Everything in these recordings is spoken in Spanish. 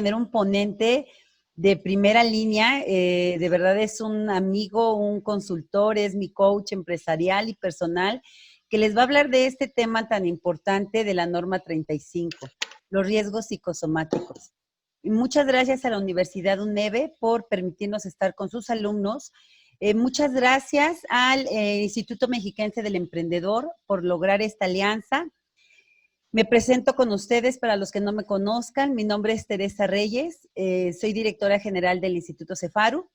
tener un ponente de primera línea, de verdad es un amigo, un consultor, es mi coach empresarial y personal, que les va a hablar de este tema tan importante de la norma 35, los riesgos psicosomáticos. Y muchas gracias a la Universidad UNEVE por permitirnos estar con sus alumnos. Muchas gracias al Instituto Mexiquense del Emprendedor por lograr esta alianza. Me presento con ustedes para los que no me conozcan. Mi nombre es Teresa Reyes, soy directora general del Instituto Cefaru.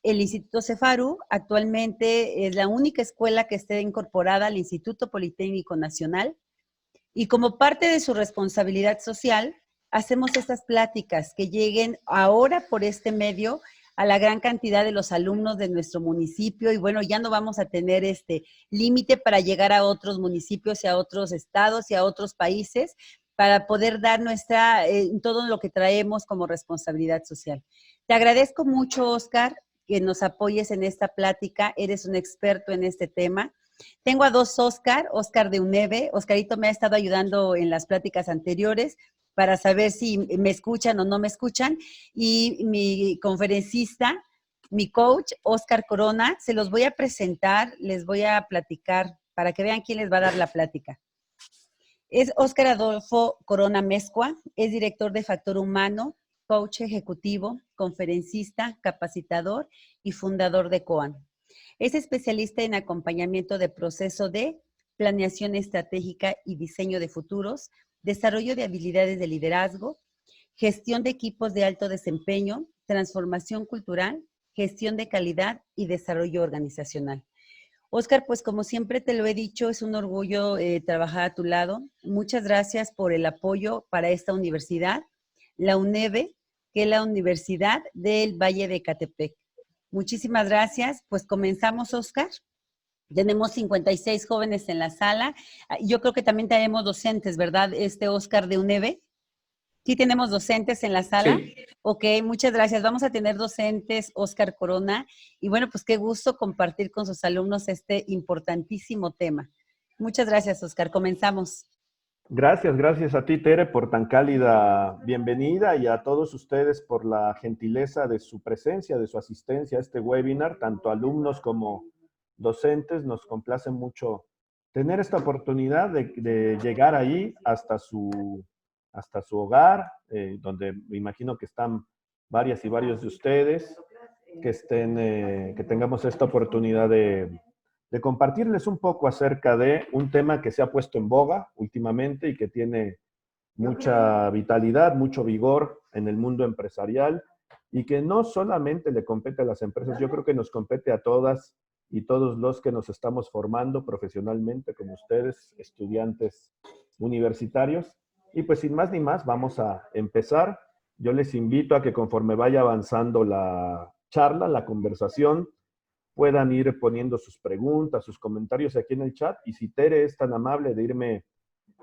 El Instituto Cefaru actualmente es la única escuela que esté incorporada al Instituto Politécnico Nacional y como parte de su responsabilidad social, hacemos estas pláticas que lleguen ahora por este medio a la gran cantidad de los alumnos de nuestro municipio y bueno, ya no vamos a tener este límite para llegar a otros municipios y a otros estados y a otros países para poder dar todo lo que traemos como responsabilidad social. Te agradezco mucho, Oscar, que nos apoyes en esta plática. Eres un experto en este tema. Tengo a dos Oscar de UNEVE. Oscarito me ha estado ayudando en las pláticas anteriores para saber si me escuchan o no me escuchan. Y mi conferencista, mi coach, Oscar Corona, se los voy a presentar, les voy a platicar para que vean quién les va a dar la plática. Es Oscar Adolfo Corona Mezcua, es director de Factor Humano, coach ejecutivo, conferencista, capacitador y fundador de COAN. Es especialista en acompañamiento de proceso de planeación estratégica y diseño de futuros, desarrollo de habilidades de liderazgo, gestión de equipos de alto desempeño, transformación cultural, gestión de calidad y desarrollo organizacional. Oscar, pues como siempre te lo he dicho, es un orgullo trabajar a tu lado. Muchas gracias por el apoyo para esta universidad, la UNEVE, que es la Universidad del Valle de Ecatepec. Muchísimas gracias. Pues comenzamos, Oscar. Tenemos 56 jóvenes en la sala. Yo creo que también tenemos docentes, ¿verdad? Oscar de UNEVE. ¿Sí tenemos docentes en la sala? Sí. Ok, muchas gracias. Vamos a tener docentes, Oscar Corona. Y bueno, pues qué gusto compartir con sus alumnos este importantísimo tema. Muchas gracias, Oscar. Comenzamos. Gracias a ti, Tere, por tan cálida bienvenida y a todos ustedes por la gentileza de su presencia, de su asistencia a este webinar, tanto alumnos como docentes. Nos complace mucho tener esta oportunidad de llegar ahí hasta su hogar, donde me imagino que están varias y varios de ustedes, que tengamos esta oportunidad de compartirles un poco acerca de un tema que se ha puesto en boga últimamente y que tiene mucha vitalidad, mucho vigor en el mundo empresarial y que no solamente le compete a las empresas, yo creo que nos compete a todas y todos los que nos estamos formando profesionalmente, como ustedes, estudiantes universitarios. Y pues sin más ni más, vamos a empezar. Yo les invito a que conforme vaya avanzando la charla, la conversación, puedan ir poniendo sus preguntas, sus comentarios aquí en el chat. Y si Tere es tan amable de irme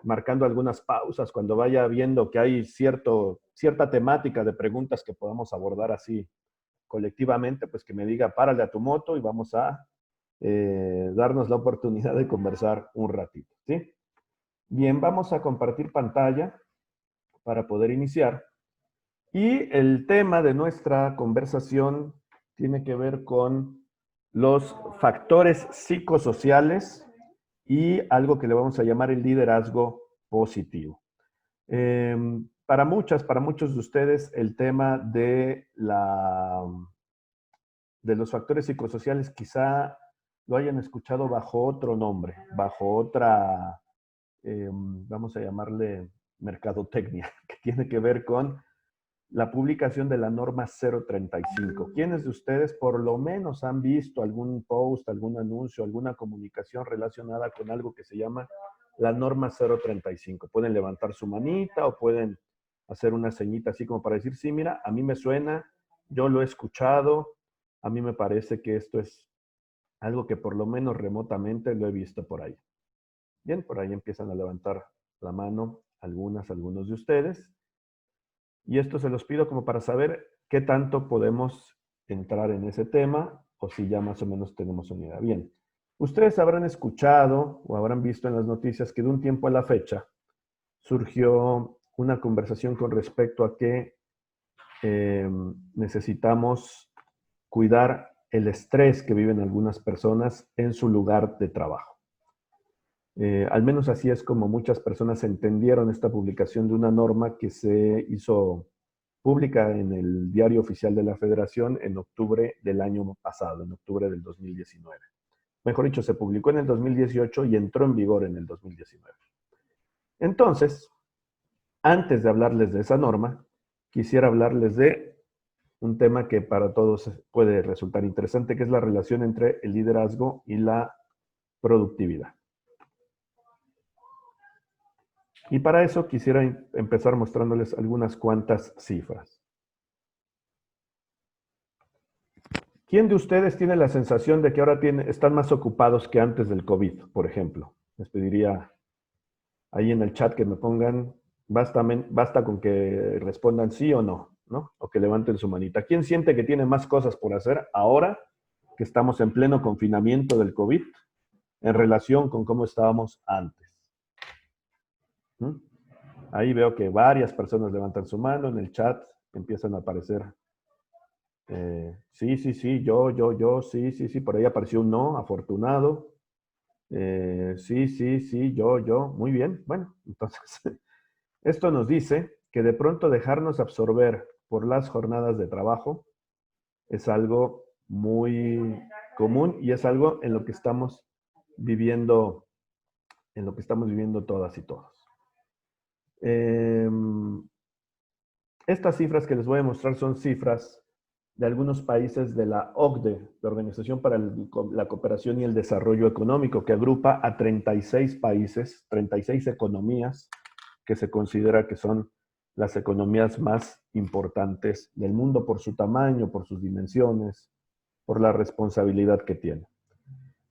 marcando algunas pausas cuando vaya viendo que hay cierta temática de preguntas que podamos abordar así colectivamente, pues que me diga, párale a tu moto y vamos a darnos la oportunidad de conversar un ratito, ¿sí? Bien, vamos a compartir pantalla para poder iniciar. Y el tema de nuestra conversación tiene que ver con los factores psicosociales y algo que le vamos a llamar el liderazgo positivo. Para muchos de ustedes, el tema de los factores psicosociales quizá lo hayan escuchado bajo otro nombre, bajo otra, vamos a llamarle mercadotecnia, que tiene que ver con la publicación de la norma 035. ¿Quiénes de ustedes por lo menos han visto algún post, algún anuncio, alguna comunicación relacionada con algo que se llama la norma 035? Pueden levantar su manita o pueden hacer una ceñita así como para decir, sí, mira, a mí me suena, yo lo he escuchado, a mí me parece que esto es algo que por lo menos remotamente lo he visto por ahí. Bien, por ahí empiezan a levantar la mano algunos de ustedes. Y esto se los pido como para saber qué tanto podemos entrar en ese tema o si ya más o menos tenemos una idea. Bien, ustedes habrán escuchado o habrán visto en las noticias que de un tiempo a la fecha surgió una conversación con respecto a que necesitamos cuidar el estrés que viven algunas personas en su lugar de trabajo. Al menos así es como muchas personas entendieron esta publicación de una norma que se hizo pública en el Diario Oficial de la Federación en octubre del año pasado, en octubre del 2019. Mejor dicho, se publicó en el 2018 y entró en vigor en el 2019. Entonces, antes de hablarles de esa norma, quisiera hablarles de un tema que para todos puede resultar interesante, que es la relación entre el liderazgo y la productividad. Y para eso quisiera empezar mostrándoles algunas cuantas cifras. ¿Quién de ustedes tiene la sensación de que ahora están más ocupados que antes del COVID, por ejemplo? Les pediría ahí en el chat que me pongan, basta con que respondan sí o no, ¿no? O que levanten su manita. ¿Quién siente que tiene más cosas por hacer ahora que estamos en pleno confinamiento del COVID en relación con cómo estábamos antes? ¿Mm? Ahí veo que varias personas levantan su mano, en el chat empiezan a aparecer sí, sí, sí, yo, sí, sí, sí, por ahí apareció un no, afortunado. Sí, sí, sí, yo, muy bien. Bueno, entonces, esto nos dice que de pronto dejarnos absorber por las jornadas de trabajo es algo muy común y es algo en lo que estamos viviendo, todas y todos. Estas cifras que les voy a mostrar son cifras de algunos países de la OCDE, la Organización para la Cooperación y el Desarrollo Económico, que agrupa a 36 países, 36 economías, que se considera que son las economías más importantes del mundo por su tamaño, por sus dimensiones, por la responsabilidad que tienen.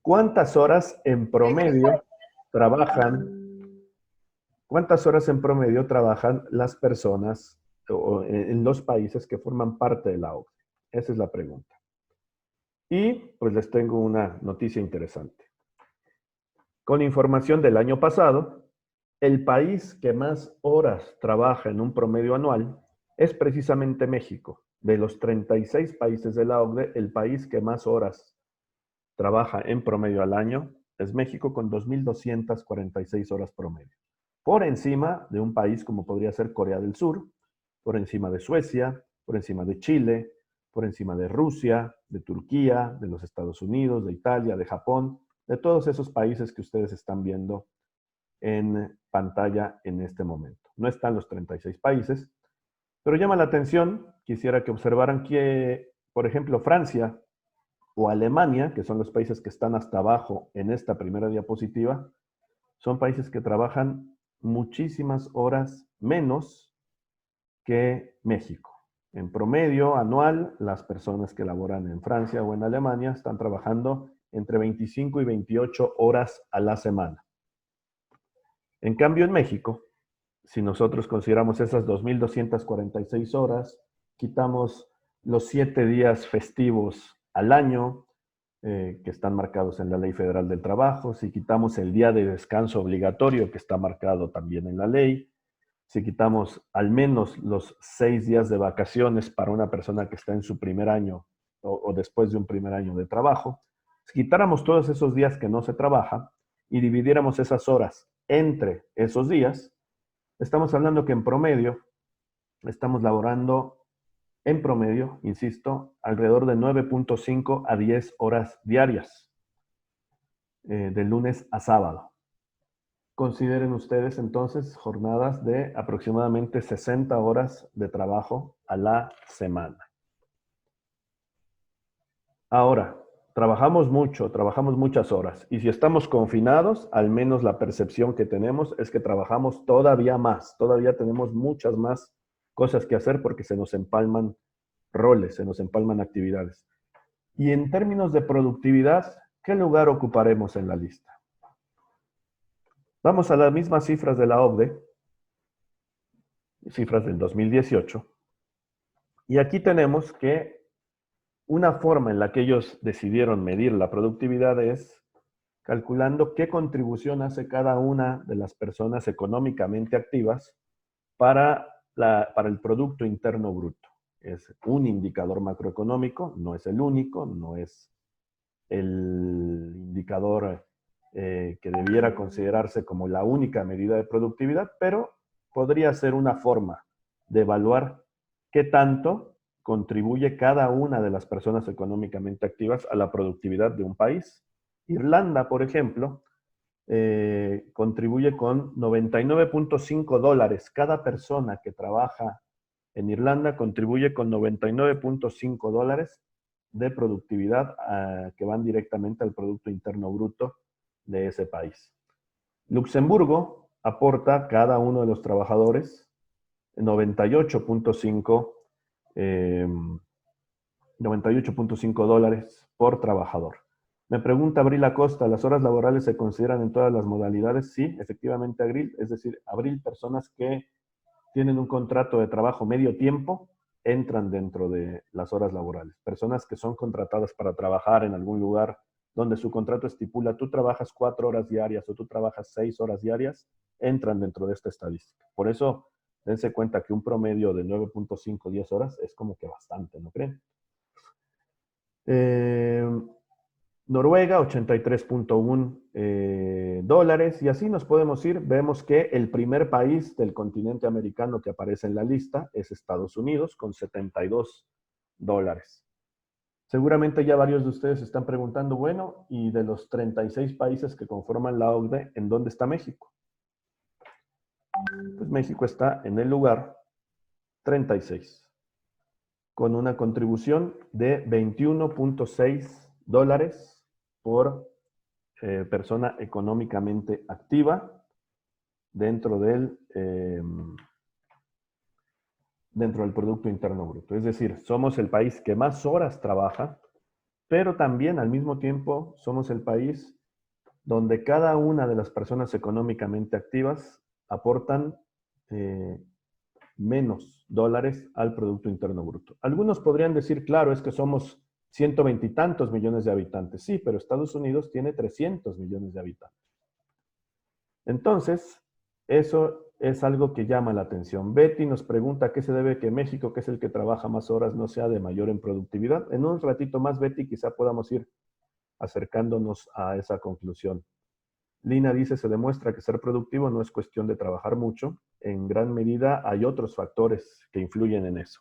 ¿Cuántas horas en promedio trabajan las personas en los países que forman parte de la OCDE? Esa es la pregunta. Y pues les tengo una noticia interesante. Con información del año pasado, el país que más horas trabaja en un promedio anual es precisamente México. De los 36 países de la OCDE, el país que más horas trabaja en promedio al año es México, con 2.246 horas promedio. Por encima de un país como podría ser Corea del Sur, por encima de Suecia, por encima de Chile, por encima de Rusia, de Turquía, de los Estados Unidos, de Italia, de Japón, de todos esos países que ustedes están viendo en pantalla en este momento. No están los 36 países, pero llama la atención, quisiera que observaran que, por ejemplo, Francia o Alemania, que son los países que están hasta abajo en esta primera diapositiva, son países que trabajan muchísimas horas menos que México. En promedio anual, las personas que laboran en Francia o en Alemania están trabajando entre 25 y 28 horas a la semana. En cambio, en México, si nosotros consideramos esas 2.246 horas, quitamos los 7 días festivos al año, que están marcados en la Ley Federal del Trabajo, si quitamos el día de descanso obligatorio, que está marcado también en la ley, si quitamos al menos los 6 días de vacaciones para una persona que está en su primer año o después de un primer año de trabajo, si quitáramos todos esos días que no se trabaja y dividiéramos esas horas entre esos días, estamos hablando que en promedio estamos laborando, en promedio, insisto, alrededor de 9.5 a 10 horas diarias, de lunes a sábado. Consideren ustedes entonces jornadas de aproximadamente 60 horas de trabajo a la semana. Ahora, trabajamos mucho, trabajamos muchas horas, y si estamos confinados, al menos la percepción que tenemos es que trabajamos todavía más, todavía tenemos muchas más cosas que hacer porque se nos empalman roles, se nos empalman actividades. Y en términos de productividad, ¿qué lugar ocuparemos en la lista? Vamos a las mismas cifras de la OCDE, cifras del 2018, y aquí tenemos que una forma en la que ellos decidieron medir la productividad es calculando qué contribución hace cada una de las personas económicamente activas para el Producto Interno Bruto. es un indicador macroeconómico, no es el único, no es el indicador que debiera considerarse como la única medida de productividad, pero podría ser una forma de evaluar qué tanto contribuye cada una de las personas económicamente activas a la productividad de un país. Irlanda, por ejemplo, contribuye con 99.5 dólares. Cada persona que trabaja en Irlanda contribuye con 99.5 dólares de productividad que van directamente al Producto Interno Bruto de ese país. Luxemburgo aporta cada uno de los trabajadores 98.5 dólares por trabajador. Me pregunta Abril Acosta, ¿las horas laborales se consideran en todas las modalidades? Sí, efectivamente, Abril. Es decir, Abril, personas que tienen un contrato de trabajo medio tiempo, entran dentro de las horas laborales. Personas que son contratadas para trabajar en algún lugar donde su contrato estipula tú trabajas 4 horas diarias o tú trabajas 6 horas diarias, entran dentro de esta estadística. Por eso, dense cuenta que un promedio de 9.5, 10 horas es como que bastante, ¿no creen? Noruega, 83.1 dólares, y así nos podemos ir. Vemos que el primer país del continente americano que aparece en la lista es Estados Unidos, con 72 dólares. Seguramente ya varios de ustedes están preguntando, bueno, y de los 36 países que conforman la OCDE, ¿en dónde está México? Pues México está en el lugar 36, con una contribución de 21.6 dólares por persona económicamente activa dentro del Producto Interno Bruto. Es decir, somos el país que más horas trabaja, pero también al mismo tiempo somos el país donde cada una de las personas económicamente activas aportan menos dólares al Producto Interno Bruto. Algunos podrían decir, claro, es que somos 120 y tantos millones de habitantes. Sí, pero Estados Unidos tiene 300 millones de habitantes. Entonces, eso es algo que llama la atención. Betty nos pregunta a qué se debe que México, que es el que trabaja más horas, no sea de mayor en productividad. En un ratito más, Betty, quizá podamos ir acercándonos a esa conclusión. Lina dice, se demuestra que ser productivo no es cuestión de trabajar mucho. En gran medida hay otros factores que influyen en eso.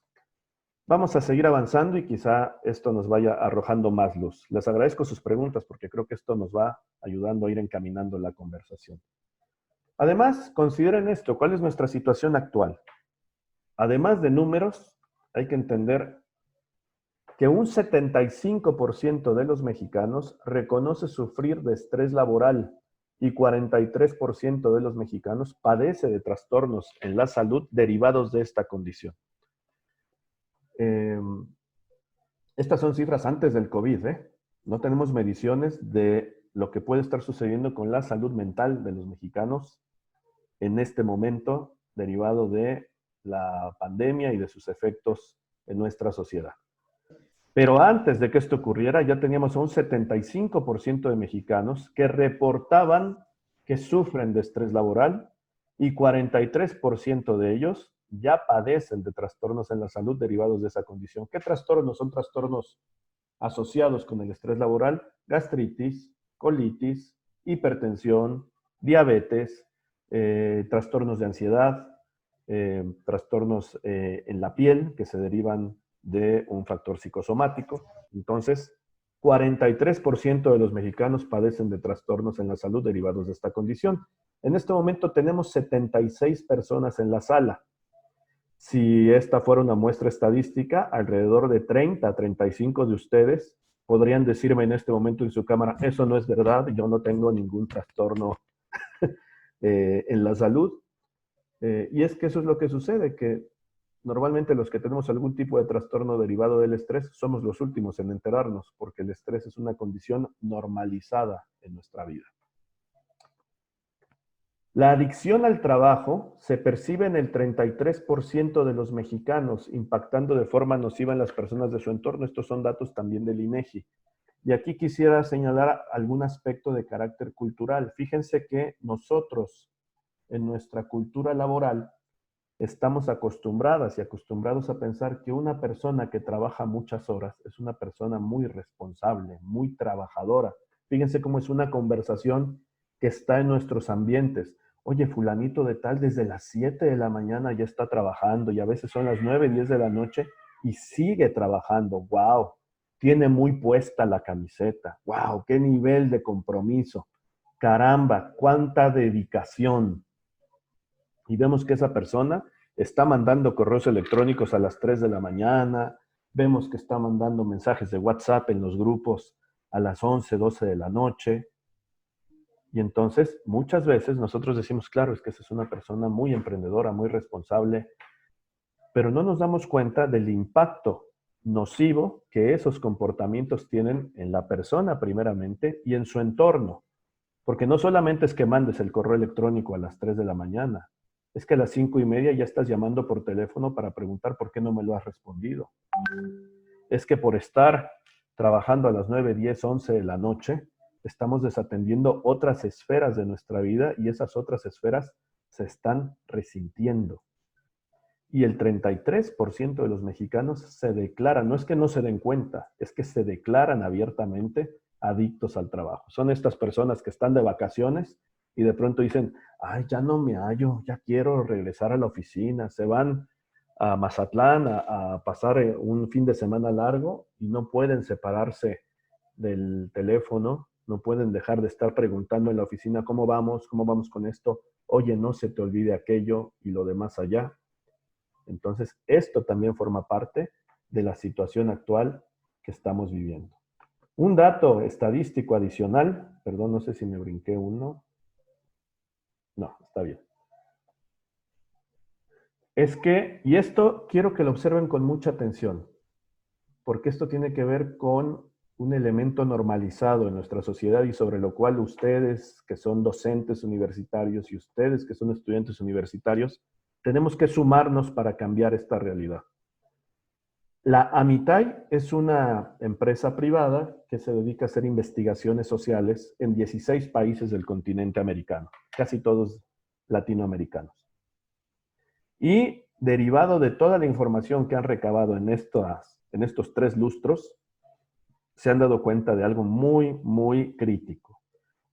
Vamos a seguir avanzando y quizá esto nos vaya arrojando más luz. Les agradezco sus preguntas porque creo que esto nos va ayudando a ir encaminando la conversación. Además, consideren esto, ¿cuál es nuestra situación actual? Además de números, hay que entender que un 75% de los mexicanos reconoce sufrir de estrés laboral y 43% de los mexicanos padece de trastornos en la salud derivados de esta condición. Estas son cifras antes del COVID, ¿eh? No tenemos mediciones de lo que puede estar sucediendo con la salud mental de los mexicanos en este momento derivado de la pandemia y de sus efectos en nuestra sociedad. Pero antes de que esto ocurriera, ya teníamos un 75% de mexicanos que reportaban que sufren de estrés laboral y 43% de ellos ya padecen de trastornos en la salud derivados de esa condición. ¿Qué trastornos? Son trastornos asociados con el estrés laboral: gastritis, colitis, hipertensión, diabetes, trastornos de ansiedad, trastornos en la piel que se derivan de un factor psicosomático. Entonces, 43% de los mexicanos padecen de trastornos en la salud derivados de esta condición. En este momento tenemos 76 personas en la sala. Si esta fuera una muestra estadística, alrededor de 30 a 35 de ustedes podrían decirme en este momento en su cámara, eso no es verdad, yo no tengo ningún trastorno en la salud. Y es que eso es lo que sucede, que normalmente los que tenemos algún tipo de trastorno derivado del estrés somos los últimos en enterarnos, porque el estrés es una condición normalizada en nuestra vida. La adicción al trabajo se percibe en el 33% de los mexicanos, impactando de forma nociva en las personas de su entorno. Estos son datos también del INEGI. Y aquí quisiera señalar algún aspecto de carácter cultural. Fíjense que nosotros, en nuestra cultura laboral, estamos acostumbradas y acostumbrados a pensar que una persona que trabaja muchas horas es una persona muy responsable, muy trabajadora. Fíjense cómo es una conversación que está en nuestros ambientes. Oye, fulanito de tal desde las 7 de la mañana ya está trabajando y a veces son las 9, 10 de la noche y sigue trabajando. ¡Wow! Tiene muy puesta la camiseta. ¡Wow! ¡Qué nivel de compromiso! Caramba, cuánta dedicación. Y vemos que esa persona está mandando correos electrónicos a las 3 de la mañana, vemos que está mandando mensajes de WhatsApp en los grupos a las 11, 12 de la noche. Y entonces, muchas veces nosotros decimos, claro, es que esa es una persona muy emprendedora, muy responsable, pero no nos damos cuenta del impacto nocivo que esos comportamientos tienen en la persona primeramente y en su entorno. Porque no solamente es que mandes el correo electrónico a las 3 de la mañana, es que a las 5:30 ya estás llamando por teléfono para preguntar por qué no me lo has respondido. Es que por estar trabajando a las 9, 10, 11 de la noche, estamos desatendiendo otras esferas de nuestra vida y esas otras esferas se están resintiendo. Y el 33% de los mexicanos se declaran, no es que no se den cuenta, es que se declaran abiertamente adictos al trabajo. Son estas personas que están de vacaciones y de pronto dicen, ay, ya no me hallo, ya quiero regresar a la oficina. Se van a Mazatlán a pasar un fin de semana largo y no pueden separarse del teléfono, no pueden dejar de estar preguntando en la oficina cómo vamos con esto, oye, no se te olvide aquello y lo demás allá. Entonces, esto también forma parte de la situación actual que estamos viviendo. Un dato estadístico adicional, perdón, no sé si me brinqué uno. No, está bien. Es que, y esto quiero que lo observen con mucha atención, porque esto tiene que ver con un elemento normalizado en nuestra sociedad y sobre lo cual ustedes que son docentes universitarios y ustedes que son estudiantes universitarios, tenemos que sumarnos para cambiar esta realidad. La Amitay es una empresa privada que se dedica a hacer investigaciones sociales en 16 países del continente americano, casi todos latinoamericanos. Y derivado de toda la información que han recabado en estos 3 lustros, se han dado cuenta de algo muy, muy crítico.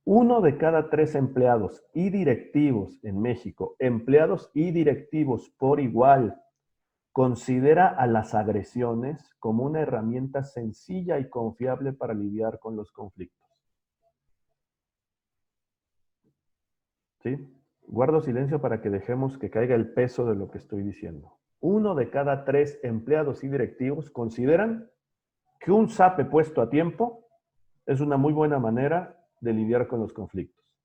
1 de cada 3 empleados y directivos en México, empleados y directivos por igual, considera a las agresiones como una herramienta sencilla y confiable para lidiar con los conflictos. ¿Sí? Guardo silencio para que dejemos que caiga el peso de lo que estoy diciendo. 1 de cada 3 empleados y directivos consideran que un zape puesto a tiempo es una muy buena manera de lidiar con los conflictos.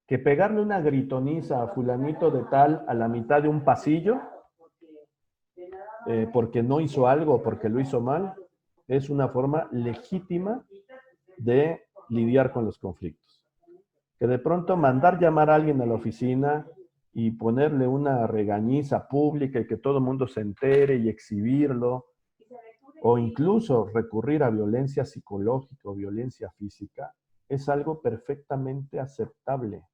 Que pegarle una gritoniza a fulanito de tal a la mitad de un pasillo porque no hizo algo, porque lo hizo mal, es una forma legítima de lidiar con los conflictos. Que de pronto mandar llamar a alguien a la oficina y ponerle una regañiza pública y que todo el mundo se entere y exhibirlo, o incluso recurrir a violencia psicológica o violencia física, es algo perfectamente aceptable.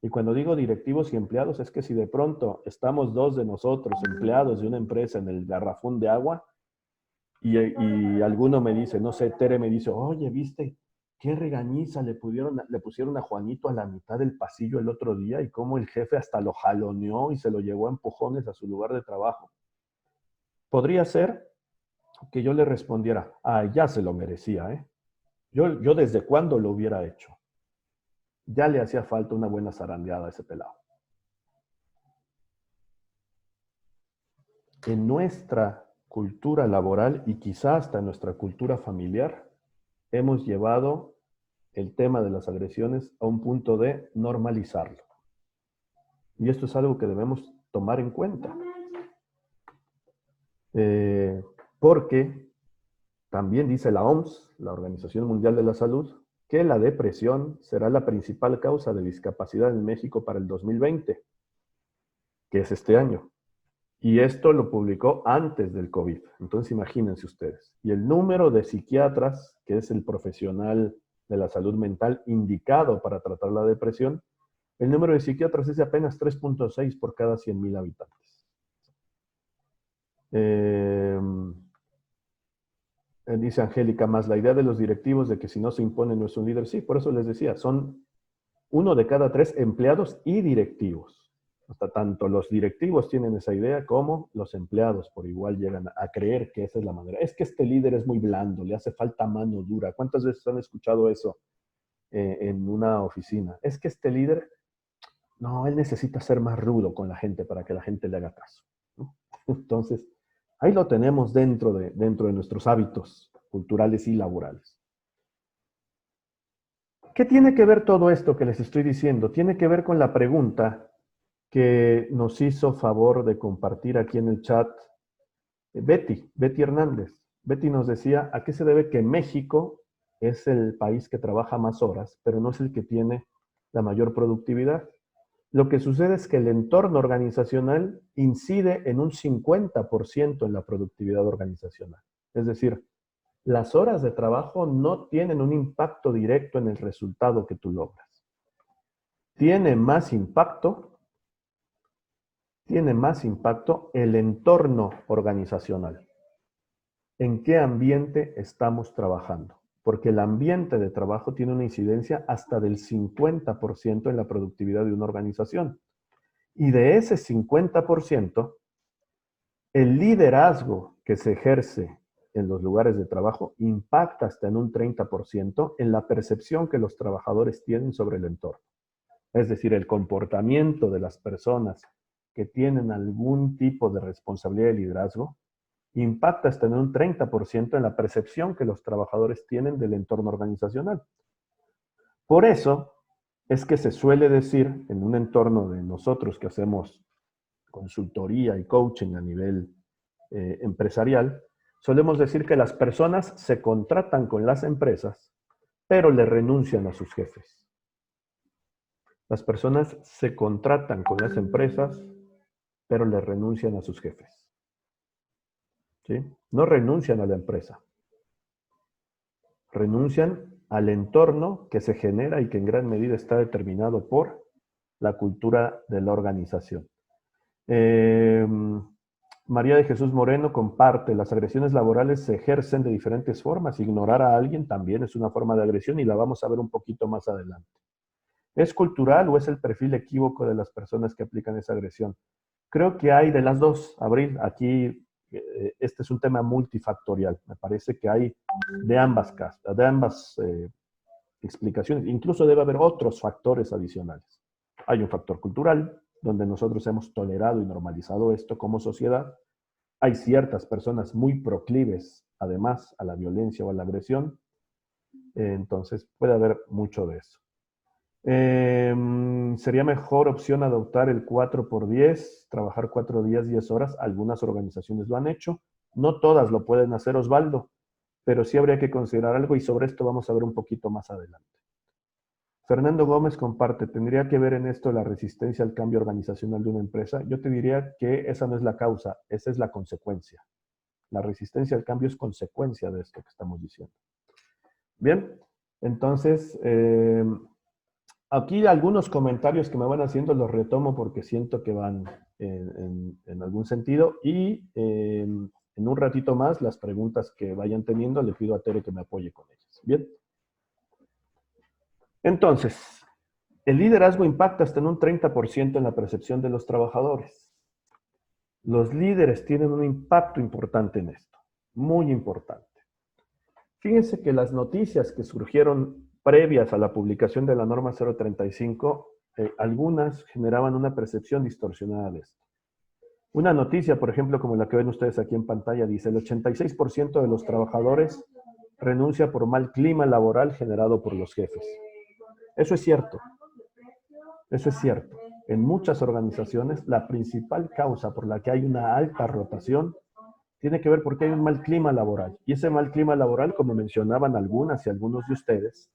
Y cuando digo directivos y empleados, es que si de pronto estamos 2 de nosotros, empleados de una empresa, en el garrafón de agua, y alguno me dice, no sé, Tere me dice, oye, ¿viste qué regañiza le pusieron a Juanito a la mitad del pasillo el otro día? Y cómo el jefe hasta lo jaloneó y se lo llevó a empujones a su lugar de trabajo. Podría ser que yo le respondiera, ya se lo merecía, ¿eh? Yo desde cuándo lo hubiera hecho. Ya le hacía falta una buena zarandeada a ese pelado. En nuestra cultura laboral y quizá hasta en nuestra cultura familiar, hemos llevado el tema de las agresiones a un punto de normalizarlo. Y esto es algo que debemos tomar en cuenta. Porque también dice la OMS, la Organización Mundial de la Salud, que la depresión será la principal causa de discapacidad en México para el 2020, que es este año. Y esto lo publicó antes del COVID. Entonces imagínense ustedes. Y el número de psiquiatras, que es el profesional de la salud mental indicado para tratar la depresión, El número de psiquiatras es de apenas 3.6 por cada 100.000 habitantes. Dice Angélica, más la idea de los directivos de que si no se impone no es un líder. Sí, por eso les decía, son 1 de cada 3 empleados y directivos. Hasta tanto los directivos tienen esa idea como los empleados por igual llegan a creer que esa es la manera. Es que este líder es muy blando, le hace falta mano dura. ¿Cuántas veces han escuchado eso en una oficina? Es que este líder, no, él necesita ser más rudo con la gente para que la gente le haga caso, ¿no? Entonces, ahí lo tenemos dentro de nuestros hábitos culturales y laborales. ¿Qué tiene que ver todo esto que les estoy diciendo? Tiene que ver con la pregunta que nos hizo favor de compartir aquí en el chat Betty Hernández. Betty nos decía, ¿a qué se debe que México es el país que trabaja más horas, pero no es el que tiene la mayor productividad? Lo que sucede es que el entorno organizacional incide en un 50% en la productividad organizacional. Es decir, las horas de trabajo no tienen un impacto directo en el resultado que tú logras. Tiene más impacto el entorno organizacional. ¿En qué ambiente estamos trabajando? Porque el ambiente de trabajo tiene una incidencia hasta del 50% en la productividad de una organización. Y de ese 50%, el liderazgo que se ejerce en los lugares de trabajo impacta hasta en un 30% en la percepción que los trabajadores tienen sobre el entorno. Es decir, el comportamiento de las personas que tienen algún tipo de responsabilidad de liderazgo impacta hasta en un 30% en la percepción que los trabajadores tienen del entorno organizacional. Por eso es que se suele decir en un entorno de nosotros que hacemos consultoría y coaching a nivel empresarial, solemos decir que las personas se contratan con las empresas, pero le renuncian a sus jefes. Las personas se contratan con las empresas, pero le renuncian a sus jefes. ¿Sí? No renuncian a la empresa. Renuncian al entorno que se genera y que en gran medida está determinado por la cultura de la organización. María de Jesús Moreno comparte, las agresiones laborales se ejercen de diferentes formas. Ignorar a alguien también es una forma de agresión y la vamos a ver un poquito más adelante. ¿Es cultural o es el perfil equívoco de las personas que aplican esa agresión? Creo que hay de las dos, Abril. Aquí este es un tema multifactorial. Me parece que hay de ambas explicaciones. Incluso debe haber otros factores adicionales. Hay un factor cultural, donde nosotros hemos tolerado y normalizado esto como sociedad. Hay ciertas personas muy proclives, además, a la violencia o a la agresión. Entonces, puede haber mucho de eso. Sería mejor opción adoptar el 4x10, trabajar 4 días, 10 horas. Algunas organizaciones lo han hecho. No todas lo pueden hacer, Osvaldo, pero sí habría que considerar algo y sobre esto vamos a ver un poquito más adelante. Fernando Gómez comparte, ¿tendría que ver en esto la resistencia al cambio organizacional de una empresa? Yo te diría que esa no es la causa, esa es la consecuencia. La resistencia al cambio es consecuencia de esto que estamos diciendo. Bien, entonces, aquí algunos comentarios que me van haciendo los retomo porque siento que van en algún sentido y en un ratito más las preguntas que vayan teniendo le pido a Tere que me apoye con ellas. Bien. Entonces, el liderazgo impacta hasta en un 30% en la percepción de los trabajadores. Los líderes tienen un impacto importante en esto, muy importante. Fíjense que las noticias que surgieron previas a la publicación de la norma 035, algunas generaban una percepción distorsionada de esto. Una noticia, por ejemplo, como la que ven ustedes aquí en pantalla, dice el 86% de los trabajadores renuncia por mal clima laboral generado por los jefes. Eso es cierto. Eso es cierto. En muchas organizaciones, la principal causa por la que hay una alta rotación tiene que ver porque hay un mal clima laboral. Y ese mal clima laboral, como mencionaban algunas y algunos de ustedes,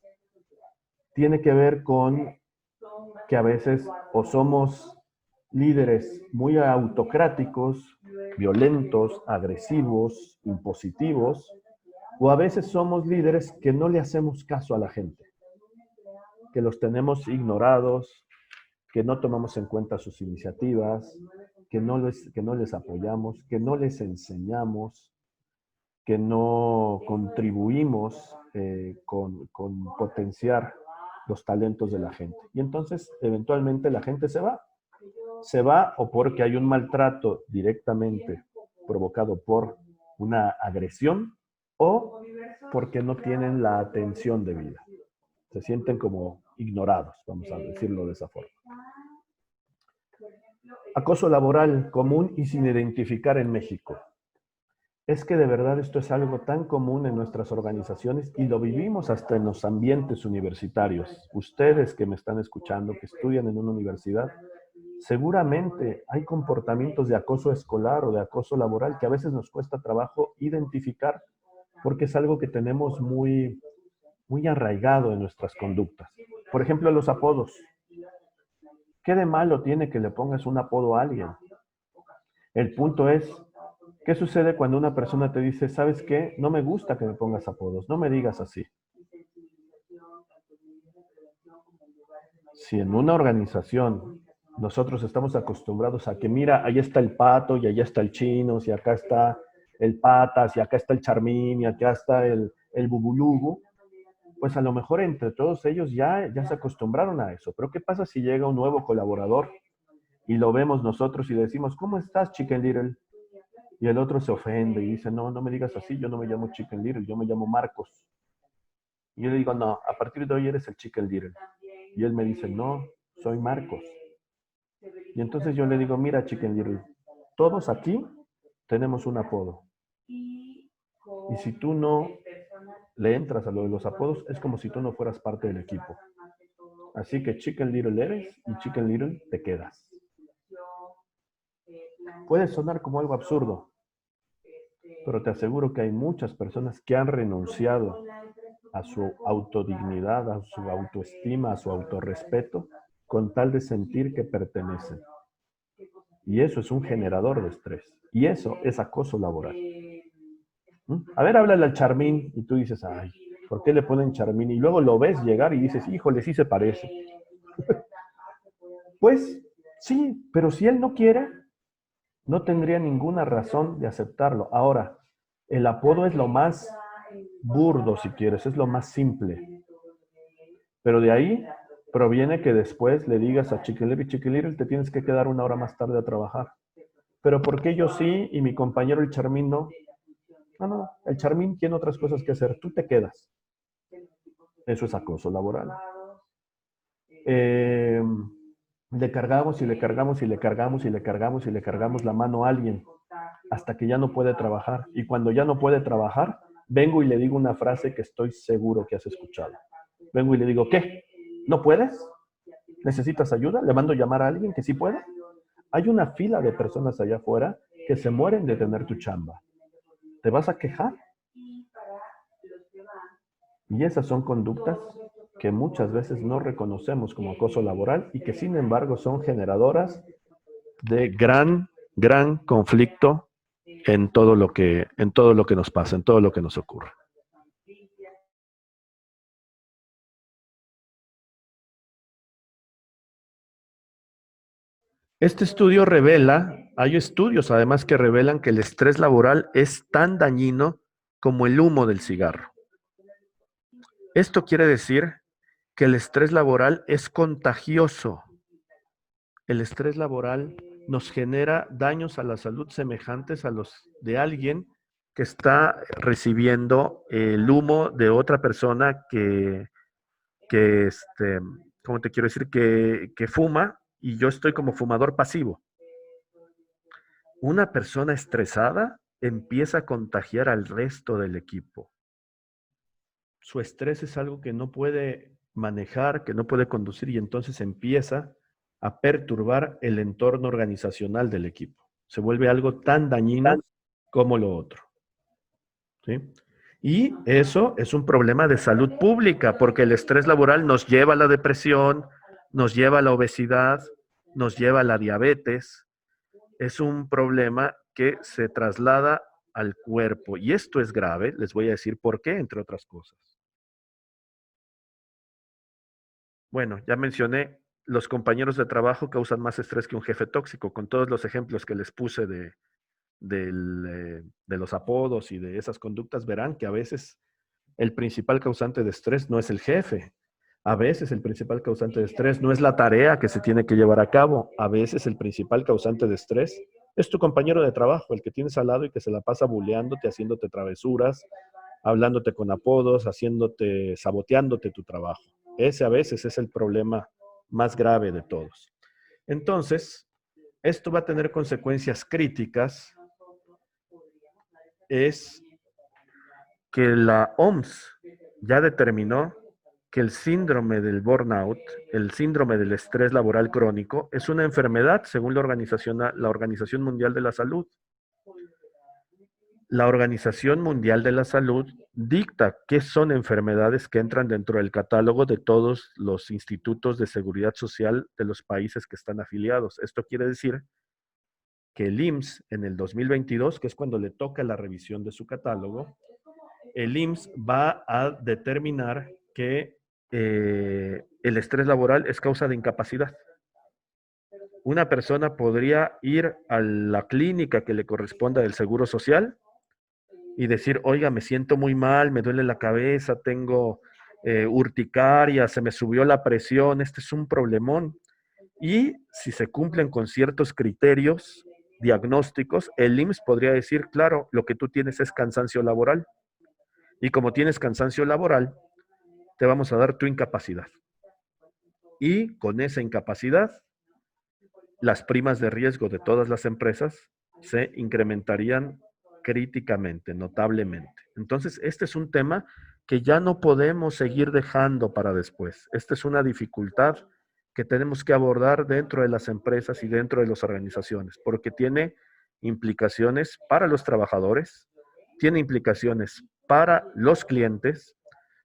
tiene que ver con que a veces o somos líderes muy autocráticos, violentos, agresivos, impositivos, o a veces somos líderes que no le hacemos caso a la gente, que los tenemos ignorados, que no tomamos en cuenta sus iniciativas, que no les apoyamos, que no les enseñamos, que no contribuimos con potenciar los talentos de la gente. Y entonces, eventualmente, la gente se va. Se va o porque hay un maltrato directamente provocado por una agresión o porque no tienen la atención debida. Se sienten como ignorados, vamos a decirlo de esa forma. Acoso laboral común y sin identificar en México. Es que de verdad esto es algo tan común en nuestras organizaciones y lo vivimos hasta en los ambientes universitarios. Ustedes que me están escuchando, que estudian en una universidad, seguramente hay comportamientos de acoso escolar o de acoso laboral que a veces nos cuesta trabajo identificar porque es algo que tenemos muy, muy arraigado en nuestras conductas. Por ejemplo, los apodos. ¿Qué de malo tiene que le pongas un apodo a alguien? El punto es, ¿qué sucede cuando una persona te dice, ¿sabes qué? No me gusta que me pongas apodos, no me digas así? Si en una organización nosotros estamos acostumbrados a que, mira, ahí está el Pato y allá está el Chinos y acá está el Patas y acá está el Charmín y acá está el Bubulubu, pues a lo mejor entre todos ellos ya se acostumbraron a eso. Pero ¿qué pasa si llega un nuevo colaborador y lo vemos nosotros y decimos, ¿cómo estás, Chicken Little? Y el otro se ofende y dice, no, no me digas así, yo no me llamo Chicken Little, yo me llamo Marcos. Y yo le digo, no, a partir de hoy eres el Chicken Little. Y él me dice, no, soy Marcos. Y entonces yo le digo, mira, Chicken Little, todos aquí tenemos un apodo. Y si tú no le entras a lo de los apodos, es como si tú no fueras parte del equipo. Así que Chicken Little eres y Chicken Little te quedas. Puede sonar como algo absurdo, pero te aseguro que hay muchas personas que han renunciado a su autodignidad, a su autoestima, a su autorrespeto, con tal de sentir que pertenecen. Y eso es un generador de estrés. Y eso es acoso laboral. A ver, háblale al Charmín y tú dices, ay, ¿por qué le ponen Charmín? Y luego lo ves llegar y dices, híjole, sí se parece. Pues sí, pero si él no quiere, no tendría ninguna razón de aceptarlo. Ahora, el apodo es lo más burdo, si quieres, es lo más simple. Pero de ahí proviene que después le digas a Chicken Little, te tienes que quedar 1 hora más tarde a trabajar. Pero ¿por qué yo sí y mi compañero el Charmín no? No, el Charmín tiene otras cosas que hacer, tú te quedas. Eso es acoso laboral. Le cargamos y le cargamos y le cargamos y le cargamos y le cargamos la mano a alguien hasta que ya no puede trabajar. Y cuando ya no puede trabajar, vengo y le digo una frase que estoy seguro que has escuchado. Vengo y le digo, ¿qué? ¿No puedes? ¿Necesitas ayuda? ¿Le mando a llamar a alguien que sí puede? Hay una fila de personas allá afuera que se mueren de tener tu chamba. ¿Te vas a quejar? Y esas son conductas que muchas veces no reconocemos como acoso laboral y que sin embargo son generadoras de gran conflicto en todo lo que nos pasa, en todo lo que nos ocurre. Este estudio revela, hay estudios además que revelan que el estrés laboral es tan dañino como el humo del cigarro. Esto quiere decir que el estrés laboral es contagioso. El estrés laboral nos genera daños a la salud semejantes a los de alguien que está recibiendo el humo de otra persona ¿cómo te quiero decir? Que fuma y yo estoy como fumador pasivo. Una persona estresada empieza a contagiar al resto del equipo. Su estrés es algo que no puede manejar, que no puede conducir y entonces empieza a perturbar el entorno organizacional del equipo. Se vuelve algo tan dañino como lo otro. ¿Sí? Y eso es un problema de salud pública, porque el estrés laboral nos lleva a la depresión, nos lleva a la obesidad, nos lleva a la diabetes. Es un problema que se traslada al cuerpo. Y esto es grave, les voy a decir por qué, entre otras cosas. Bueno, ya mencioné los compañeros de trabajo causan más estrés que un jefe tóxico, con todos los ejemplos que les puse de los apodos y de esas conductas, verán que a veces el principal causante de estrés no es el jefe. A veces el principal causante de estrés no es la tarea que se tiene que llevar a cabo. A veces el principal causante de estrés es tu compañero de trabajo, el que tienes al lado y que se la pasa buleándote, haciéndote travesuras, hablándote con apodos, saboteándote tu trabajo. Ese a veces es el problema más grave de todos. Entonces, esto va a tener consecuencias críticas. Es que la OMS ya determinó que el síndrome del burnout, el síndrome del estrés laboral crónico, es una enfermedad según la Organización Mundial de la Salud. La Organización Mundial de la Salud dicta qué son enfermedades que entran dentro del catálogo de todos los institutos de seguridad social de los países que están afiliados. Esto quiere decir que el IMSS en el 2022, que es cuando le toca la revisión de su catálogo, el IMSS va a determinar que el estrés laboral es causa de incapacidad. Una persona podría ir a la clínica que le corresponda del Seguro Social y decir, oiga, me siento muy mal, me duele la cabeza, tengo urticaria, se me subió la presión, este es un problemón. Y si se cumplen con ciertos criterios diagnósticos, el IMSS podría decir, claro, lo que tú tienes es cansancio laboral. Y como tienes cansancio laboral, te vamos a dar tu incapacidad. Y con esa incapacidad, las primas de riesgo de todas las empresas se incrementarían críticamente, notablemente. Entonces, este es un tema que ya no podemos seguir dejando para después. Esta es una dificultad que tenemos que abordar dentro de las empresas y dentro de las organizaciones, porque tiene implicaciones para los trabajadores, tiene implicaciones para los clientes,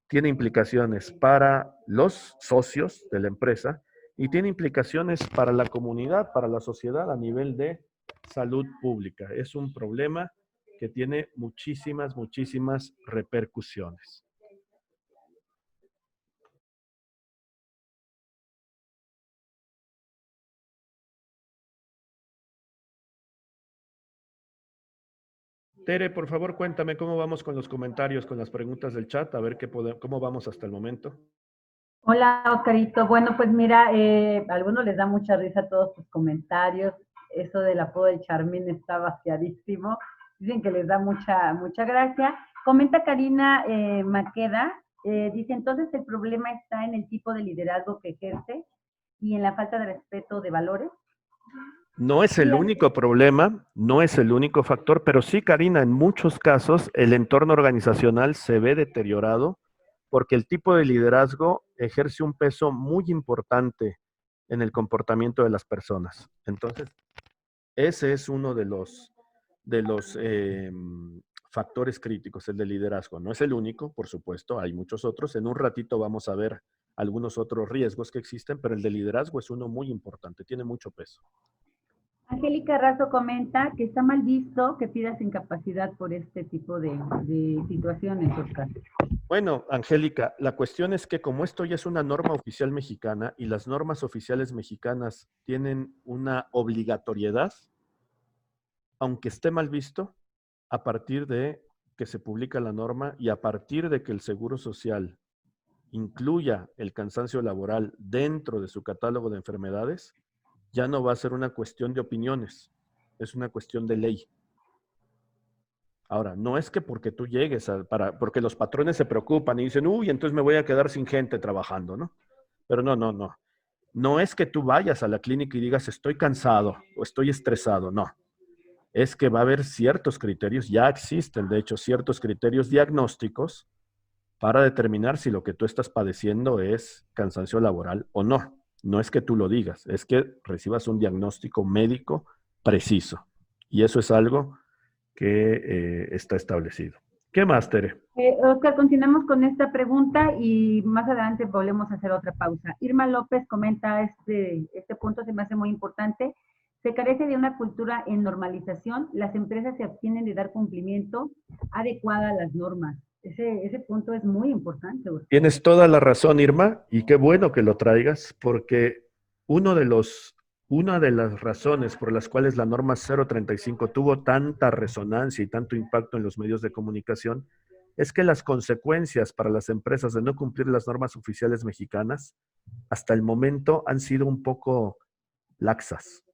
tiene implicaciones para los socios de la empresa y tiene implicaciones para la comunidad, para la sociedad a nivel de salud pública. Es un problema que tiene muchísimas, muchísimas repercusiones. Tere, por favor, cuéntame cómo vamos con los comentarios, con las preguntas del chat, a ver cómo vamos hasta el momento. Hola, Oscarito. Bueno, pues mira, a algunos les da mucha risa todos tus comentarios. Eso del apodo de Charmín está vaciadísimo. Dicen que les da mucha gracia. Comenta Karina Maqueda, dice, entonces el problema está en el tipo de liderazgo que ejerce y en la falta de respeto de valores. No es el único problema, no es el único factor, pero sí, Karina, en muchos casos el entorno organizacional se ve deteriorado porque el tipo de liderazgo ejerce un peso muy importante en el comportamiento de las personas. Entonces, ese es uno de los factores críticos, el de liderazgo. No es el único, por supuesto, hay muchos otros. En un ratito vamos a ver algunos otros riesgos que existen, pero el de liderazgo es uno muy importante, tiene mucho peso. Angélica Razo comenta que está mal visto que pidas incapacidad por este tipo de situaciones, Oscar. Bueno, Angélica, la cuestión es que como esto ya es una norma oficial mexicana y las normas oficiales mexicanas tienen una obligatoriedad, aunque esté mal visto, a partir de que se publica la norma y a partir de que el Seguro Social incluya el cansancio laboral dentro de su catálogo de enfermedades, ya no va a ser una cuestión de opiniones, es una cuestión de ley. Ahora, no es que porque tú llegues porque los patrones se preocupan y dicen, uy, entonces me voy a quedar sin gente trabajando, ¿no? Pero no. No es que tú vayas a la clínica y digas, estoy cansado o estoy estresado, no. Es que va a haber ciertos criterios, ya existen, de hecho, ciertos criterios diagnósticos para determinar si lo que tú estás padeciendo es cansancio laboral o no. No es que tú lo digas, es que recibas un diagnóstico médico preciso. Y eso es algo que está establecido. ¿Qué más, Tere? Oscar, continuamos con esta pregunta y más adelante volvemos a hacer otra pausa. Irma López comenta este punto, se me hace muy importante. Se carece de una cultura en normalización. Las empresas se abstienen de dar cumplimiento adecuado a las normas. Ese punto es muy importante, Oscar. Tienes toda la razón, Irma, y qué bueno que lo traigas, porque uno de los, una de las razones por las cuales la norma 035 tuvo tanta resonancia y tanto impacto en los medios de comunicación es que las consecuencias para las empresas de no cumplir las normas oficiales mexicanas hasta el momento han sido un poco laxas.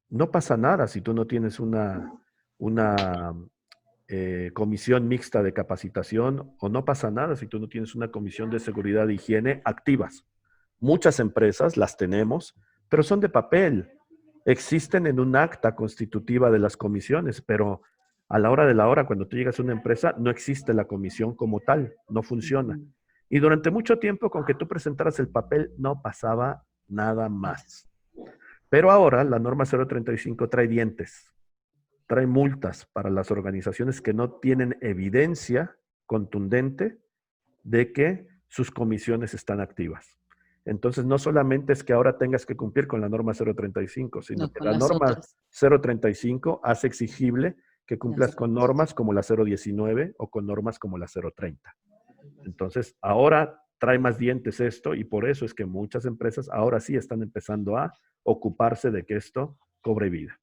No pasa nada si tú no tienes una comisión mixta de capacitación, o no pasa nada si tú no tienes una comisión de seguridad e higiene activas. Muchas empresas las tenemos, pero son de papel. Existen en un acta constitutiva de las comisiones, pero a la hora de la hora, cuando tú llegas a una empresa, no existe la comisión como tal, no funciona. Y durante mucho tiempo, con que tú presentaras el papel, no pasaba nada más. Pero ahora la norma 035 trae dientes, trae multas para las organizaciones que no tienen evidencia contundente de que sus comisiones están activas. Entonces, no solamente es que ahora tengas que cumplir con la norma 035, sino No, que con la las norma otras. 035 hace exigible que cumplas con normas como la 019 o con normas como la 030. Entonces, ahora trae más dientes esto, y por eso es que muchas empresas ahora sí están empezando a ocuparse de que esto cobre vida.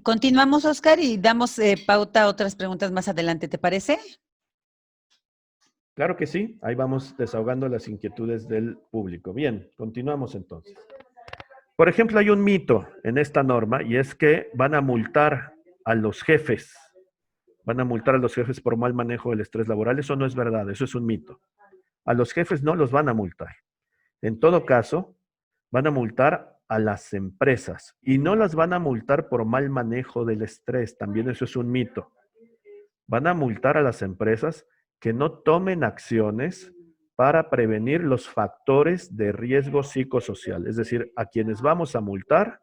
Continuamos, Oscar, y damos pauta a otras preguntas más adelante, ¿te parece? Claro que sí, ahí vamos desahogando las inquietudes del público. Bien, continuamos entonces. Por ejemplo, hay un mito en esta norma, y es que van a multar a los jefes. Van a multar a los jefes por mal manejo del estrés laboral. Eso no es verdad, eso es un mito. A los jefes no los van a multar. En todo caso, van a multar a las empresas, y no las van a multar por mal manejo del estrés. También eso es un mito. Van a multar a las empresas que no tomen acciones para prevenir los factores de riesgo psicosocial. Es decir, a quienes vamos a multar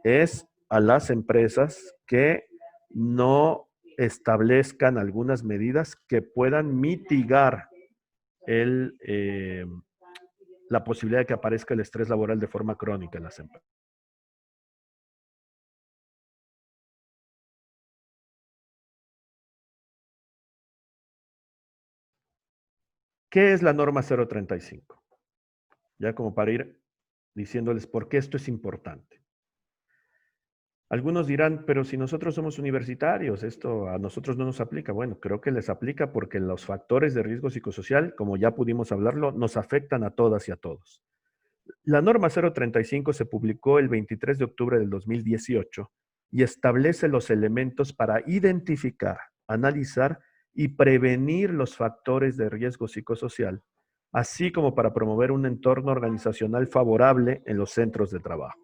es a las empresas que no establezcan algunas medidas que puedan mitigar la posibilidad de que aparezca el estrés laboral de forma crónica en las empresas. ¿Qué es la norma 035? Ya como para ir diciéndoles por qué esto es importante. Algunos dirán, pero si nosotros somos universitarios, esto a nosotros no nos aplica. Bueno, creo que les aplica porque los factores de riesgo psicosocial, como ya pudimos hablarlo, nos afectan a todas y a todos. La norma 035 se publicó el 23 de octubre del 2018 y establece los elementos para identificar, analizar y prevenir los factores de riesgo psicosocial, así como para promover un entorno organizacional favorable en los centros de trabajo.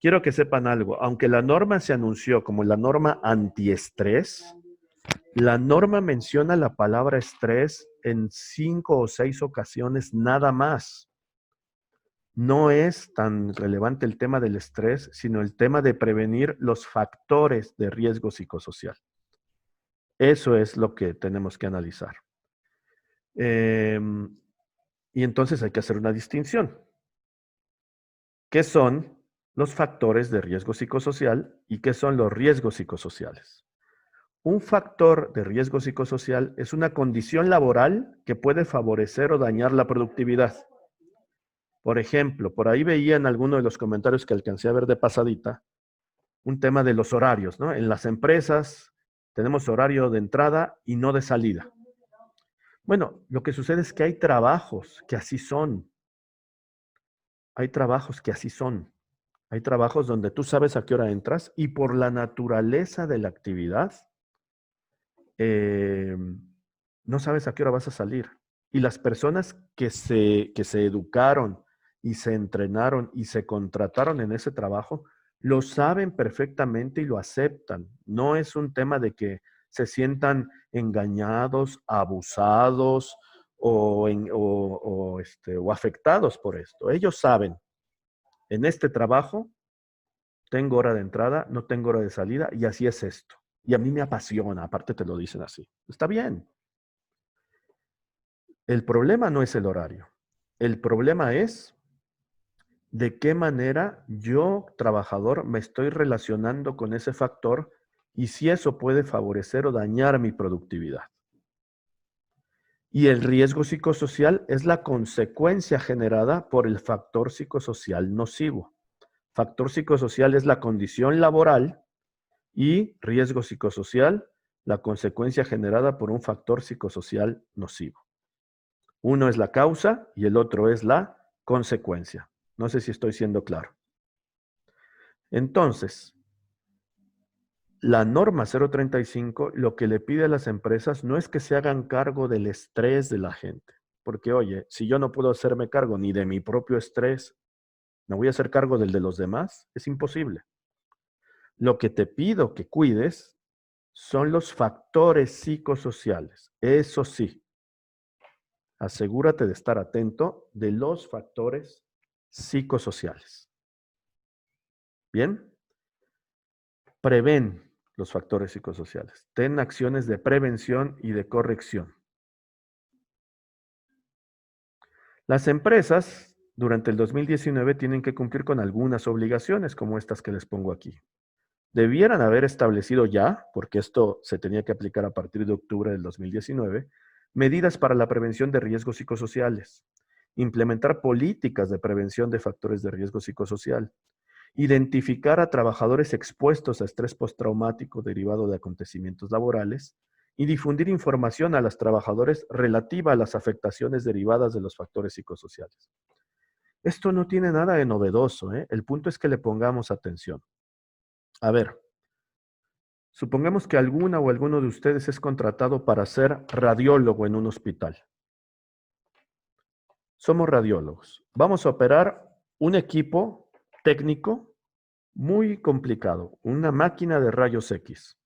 Quiero que sepan algo, aunque la norma se anunció como la norma antiestrés, la norma menciona la palabra estrés en 5 o 6 ocasiones nada más. No es tan relevante el tema del estrés, sino el tema de prevenir los factores de riesgo psicosocial. Eso es lo que tenemos que analizar. Y entonces hay que hacer una distinción. ¿Qué son los factores de riesgo psicosocial y qué son los riesgos psicosociales? Un factor de riesgo psicosocial es una condición laboral que puede favorecer o dañar la productividad. Por ejemplo, por ahí veía en alguno de los comentarios que alcancé a ver de pasadita, un tema de los horarios, ¿no? En las empresas tenemos horario de entrada y no de salida. Bueno, lo que sucede es que hay trabajos que así son. Hay trabajos que así son. Hay trabajos donde tú sabes a qué hora entras y por la naturaleza de la actividad, no sabes a qué hora vas a salir. Y las personas que se educaron y se entrenaron y se contrataron en ese trabajo, lo saben perfectamente y lo aceptan. No es un tema de que se sientan engañados, abusados o afectados por esto. Ellos saben, en este trabajo tengo hora de entrada, no tengo hora de salida y así es esto. Y a mí me apasiona, aparte te lo dicen así. Está bien. El problema no es el horario. El problema es de qué manera yo, trabajador, me estoy relacionando con ese factor y si eso puede favorecer o dañar mi productividad. Y el riesgo psicosocial es la consecuencia generada por el factor psicosocial nocivo. Factor psicosocial es la condición laboral y riesgo psicosocial, la consecuencia generada por un factor psicosocial nocivo. Uno es la causa y el otro es la consecuencia. No sé si estoy siendo claro. Entonces, la norma 035 lo que le pide a las empresas no es que se hagan cargo del estrés de la gente. Porque, oye, si yo no puedo hacerme cargo ni de mi propio estrés, ¿me voy a hacer cargo del de los demás? Es imposible. Lo que te pido que cuides son los factores psicosociales. Eso sí, asegúrate de estar atento de los factores psicosociales. ¿Bien? Prevén los factores psicosociales. Ten acciones de prevención y de corrección. Las empresas durante el 2019 tienen que cumplir con algunas obligaciones como estas que les pongo aquí. Debieran haber establecido ya, porque esto se tenía que aplicar a partir de octubre del 2019, medidas para la prevención de riesgos psicosociales, implementar políticas de prevención de factores de riesgo psicosocial, identificar a trabajadores expuestos a estrés postraumático derivado de acontecimientos laborales y difundir información a los trabajadores relativa a las afectaciones derivadas de los factores psicosociales. Esto no tiene nada de novedoso, ¿eh? El punto es que le pongamos atención. A ver, supongamos que alguna o alguno de ustedes es contratado para ser radiólogo en un hospital. Somos radiólogos. Vamos a operar un equipo técnico muy complicado, una máquina de rayos X.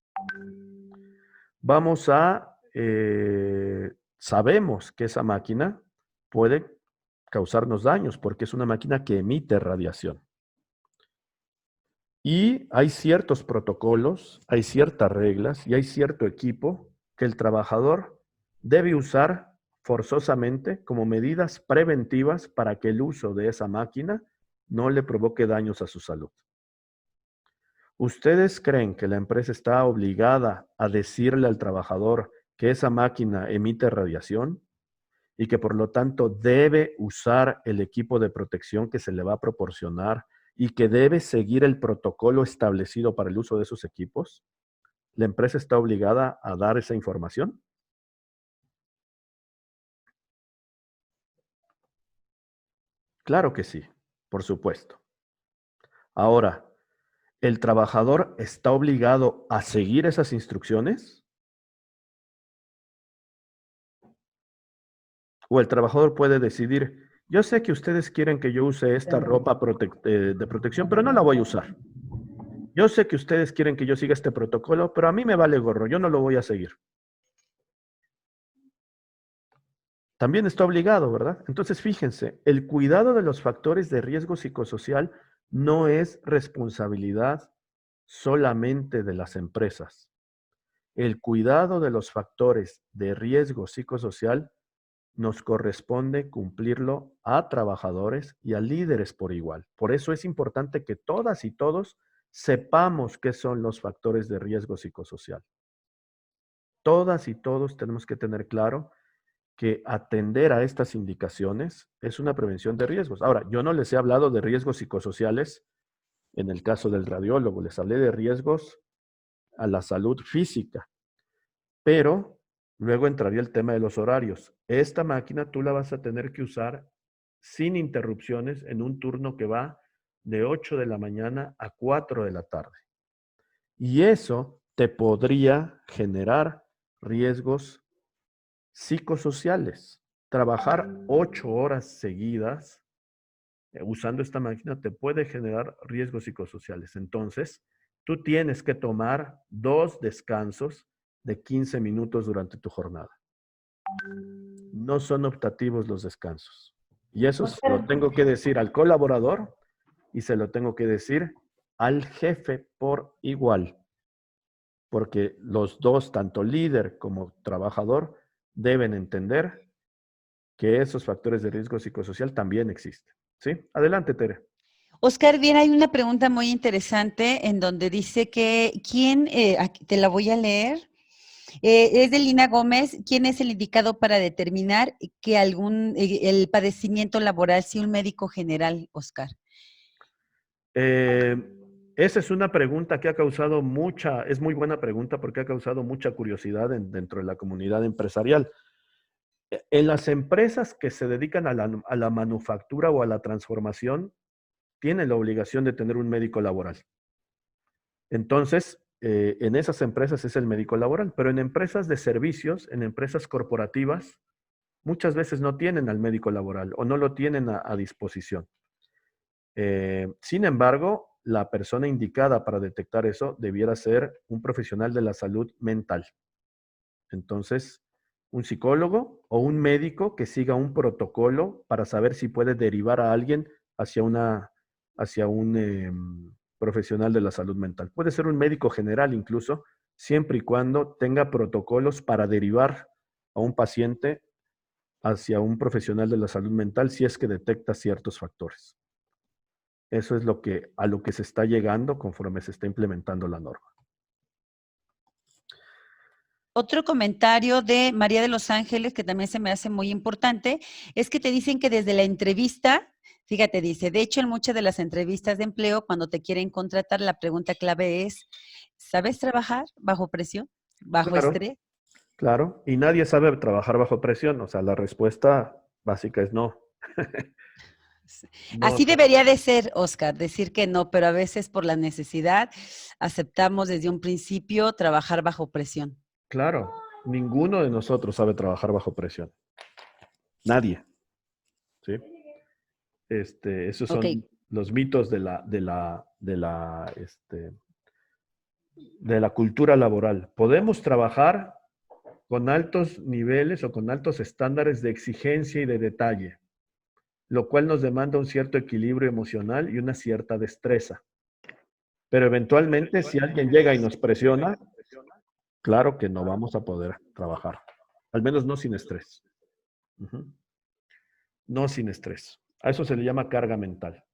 Sabemos que esa máquina puede causarnos daños porque es una máquina que emite radiación. Y hay ciertos protocolos, hay ciertas reglas y hay cierto equipo que el trabajador debe usar forzosamente como medidas preventivas para que el uso de esa máquina no le provoque daños a su salud. ¿Ustedes creen que la empresa está obligada a decirle al trabajador que esa máquina emite radiación y que por lo tanto debe usar el equipo de protección que se le va a proporcionar y que debe seguir el protocolo establecido para el uso de esos equipos? ¿La empresa está obligada a dar esa información? Claro que sí, por supuesto. Ahora, ¿el trabajador está obligado a seguir esas instrucciones? ¿O el trabajador puede decidir, yo sé que ustedes quieren que yo use esta ropa de protección, pero no la voy a usar? Yo sé que ustedes quieren que yo siga este protocolo, pero a mí me vale gorro, yo no lo voy a seguir. También está obligado, ¿verdad? Entonces, fíjense, el cuidado de los factores de riesgo psicosocial no es responsabilidad solamente de las empresas. El cuidado de los factores de riesgo psicosocial nos corresponde cumplirlo a trabajadores y a líderes por igual. Por eso es importante que todas y todos sepamos qué son los factores de riesgo psicosocial. Todas y todos tenemos que tener claro que atender a estas indicaciones es una prevención de riesgos. Ahora, yo no les he hablado de riesgos psicosociales en el caso del radiólogo, les hablé de riesgos a la salud física, pero luego entraría el tema de los horarios. Esta máquina tú la vas a tener que usar sin interrupciones en un turno que va de 8 de la mañana a 4 de la tarde. Y eso te podría generar riesgos psicosociales. Trabajar 8 horas seguidas usando esta máquina te puede generar riesgos psicosociales. Entonces, tú tienes que tomar 2 descansos de 15 minutos durante tu jornada. No son optativos los descansos. Y eso se lo tengo que decir al colaborador y se lo tengo que decir al jefe por igual. Porque los dos, tanto líder como trabajador, deben entender que esos factores de riesgo psicosocial también existen. ¿Sí? Adelante, Tere. Oscar, bien, hay una pregunta muy interesante en donde dice que, ¿quién, te la voy a leer? Es de Lina Gómez. ¿Quién es el indicado para determinar que el padecimiento laboral, si un médico general, Oscar? Eh, Esa es una pregunta que ha causado es muy buena pregunta porque ha causado mucha curiosidad dentro de la comunidad empresarial. En las empresas que se dedican a la manufactura o a la transformación, tienen la obligación de tener un médico laboral. Entonces, en esas empresas es el médico laboral, pero en empresas de servicios, en empresas corporativas, muchas veces no tienen al médico laboral o no lo tienen a disposición. Sin embargo, la persona indicada para detectar eso debiera ser un profesional de la salud mental. Entonces, un psicólogo o un médico que siga un protocolo para saber si puede derivar a alguien hacia hacia un profesional de la salud mental. Puede ser un médico general incluso, siempre y cuando tenga protocolos para derivar a un paciente hacia un profesional de la salud mental si es que detecta ciertos factores. Eso es a lo que se está llegando conforme se está implementando la norma. Otro comentario de María de los Ángeles, que también se me hace muy importante, es que te dicen que desde la entrevista, fíjate, dice, de hecho en muchas de las entrevistas de empleo, cuando te quieren contratar, la pregunta clave es, ¿sabes trabajar bajo presión, bajo Claro, estrés? claro. Y nadie sabe trabajar bajo presión. O sea, la respuesta básica es no. No, Así debería de ser, Oscar, decir que no, pero a veces por la necesidad aceptamos desde un principio trabajar bajo presión. claro. Ninguno de nosotros sabe trabajar bajo presión. Nadie. ¿Sí? Esos Ok, son los mitos de la cultura laboral. Podemos trabajar con altos niveles o con altos estándares de exigencia y de detalle, lo cual nos demanda un cierto equilibrio emocional y una cierta destreza. Pero eventualmente, si alguien llega y nos presiona, claro que no vamos a poder trabajar. Al menos no sin estrés. Ujú. No sin estrés. A eso se le llama carga mental.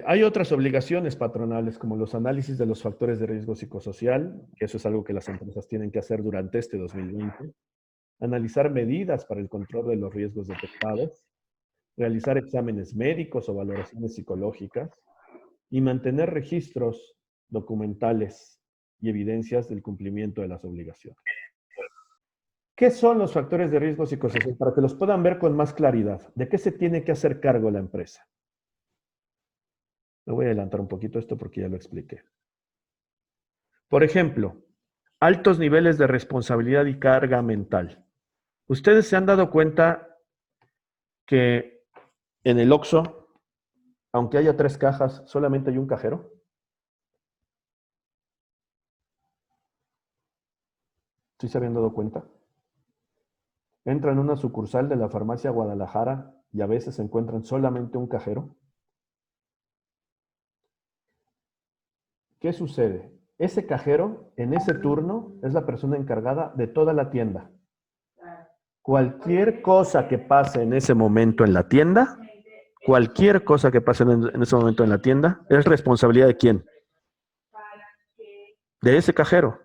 Hay otras obligaciones patronales, como los análisis de los factores de riesgo psicosocial, que eso es algo que las empresas tienen que hacer durante este 2020. Analizar medidas para el control de los riesgos detectados, realizar exámenes médicos o valoraciones psicológicas y mantener registros documentales y evidencias del cumplimiento de las obligaciones. ¿Qué son los factores de riesgo psicosocial? Para que los puedan ver con más claridad. ¿De qué se tiene que hacer cargo la empresa? Me voy a adelantar un poquito esto porque ya lo expliqué. Por ejemplo, altos niveles de responsabilidad y carga mental. ¿Ustedes se han dado cuenta que en el Oxxo, aunque haya 3 cajas, solamente hay un cajero? ¿Sí se habían dado cuenta? Entran a una sucursal de la farmacia Guadalajara y a veces encuentran solamente un cajero. ¿Qué sucede? Ese cajero, en ese turno, es la persona encargada de toda la tienda. Cualquier cosa que pase en ese momento en la tienda, cualquier cosa que pase en ese momento en la tienda, es responsabilidad de quién? De ese cajero,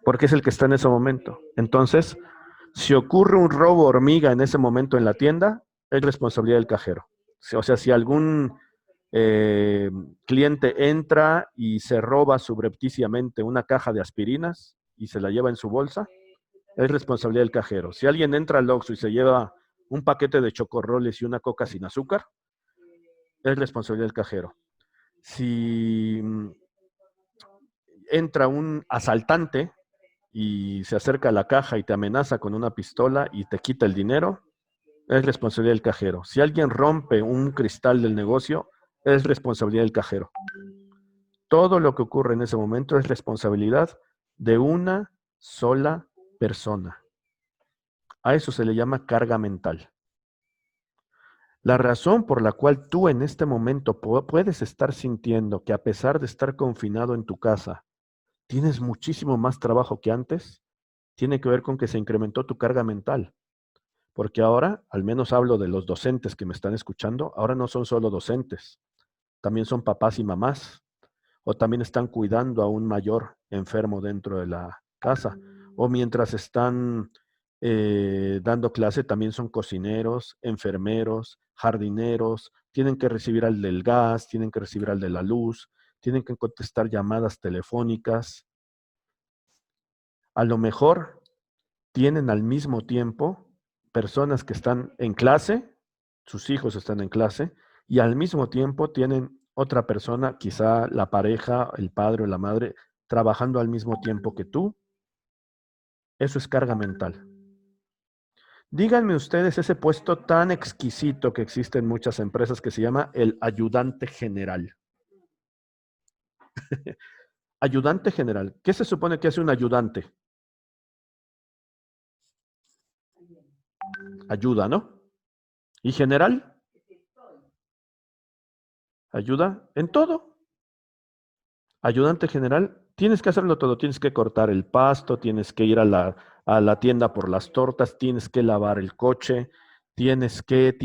porque es el que está en ese momento. Entonces, si ocurre un robo hormiga en ese momento en la tienda, es responsabilidad del cajero. O sea, si algún cliente entra y se roba subrepticiamente una caja de aspirinas y se la lleva en su bolsa, es responsabilidad del cajero. Si alguien entra al Oxxo y se lleva un paquete de chocorroles y una coca sin azúcar, es responsabilidad del cajero. Si entra un asaltante y se acerca a la caja y te amenaza con una pistola y te quita el dinero, es responsabilidad del cajero. Si alguien rompe un cristal del negocio, es responsabilidad del cajero. Todo lo que ocurre en ese momento es responsabilidad de una sola persona. A eso se le llama carga mental. La razón por la cual tú en este momento puedes estar sintiendo que a pesar de estar confinado en tu casa, tienes muchísimo más trabajo que antes, tiene que ver con que se incrementó tu carga mental. Porque ahora, al menos hablo de los docentes que me están escuchando, ahora no son solo docentes, también son papás y mamás. o también están cuidando a un mayor enfermo dentro de la casa, o mientras están dando clase también son cocineros, enfermeros, jardineros, tienen que recibir al del gas, tienen que recibir al de la luz, tienen que contestar llamadas telefónicas. A lo mejor tienen al mismo tiempo personas que están en clase, sus hijos están en clase, y al mismo tiempo tienen otra persona, quizá la pareja, el padre o la madre, trabajando al mismo tiempo que tú. Eso es carga mental. Díganme ustedes ese puesto tan exquisito que existe en muchas empresas que se llama el ayudante general. Ayudante general. ¿Qué se supone que hace un ayudante? Ayuda, ¿no? ¿Y general? Ayuda en todo. Ayudante general, tienes que hacerlo todo. Tienes que cortar el pasto, tienes que ir a la tienda por las tortas, tienes que lavar el coche, tienes que.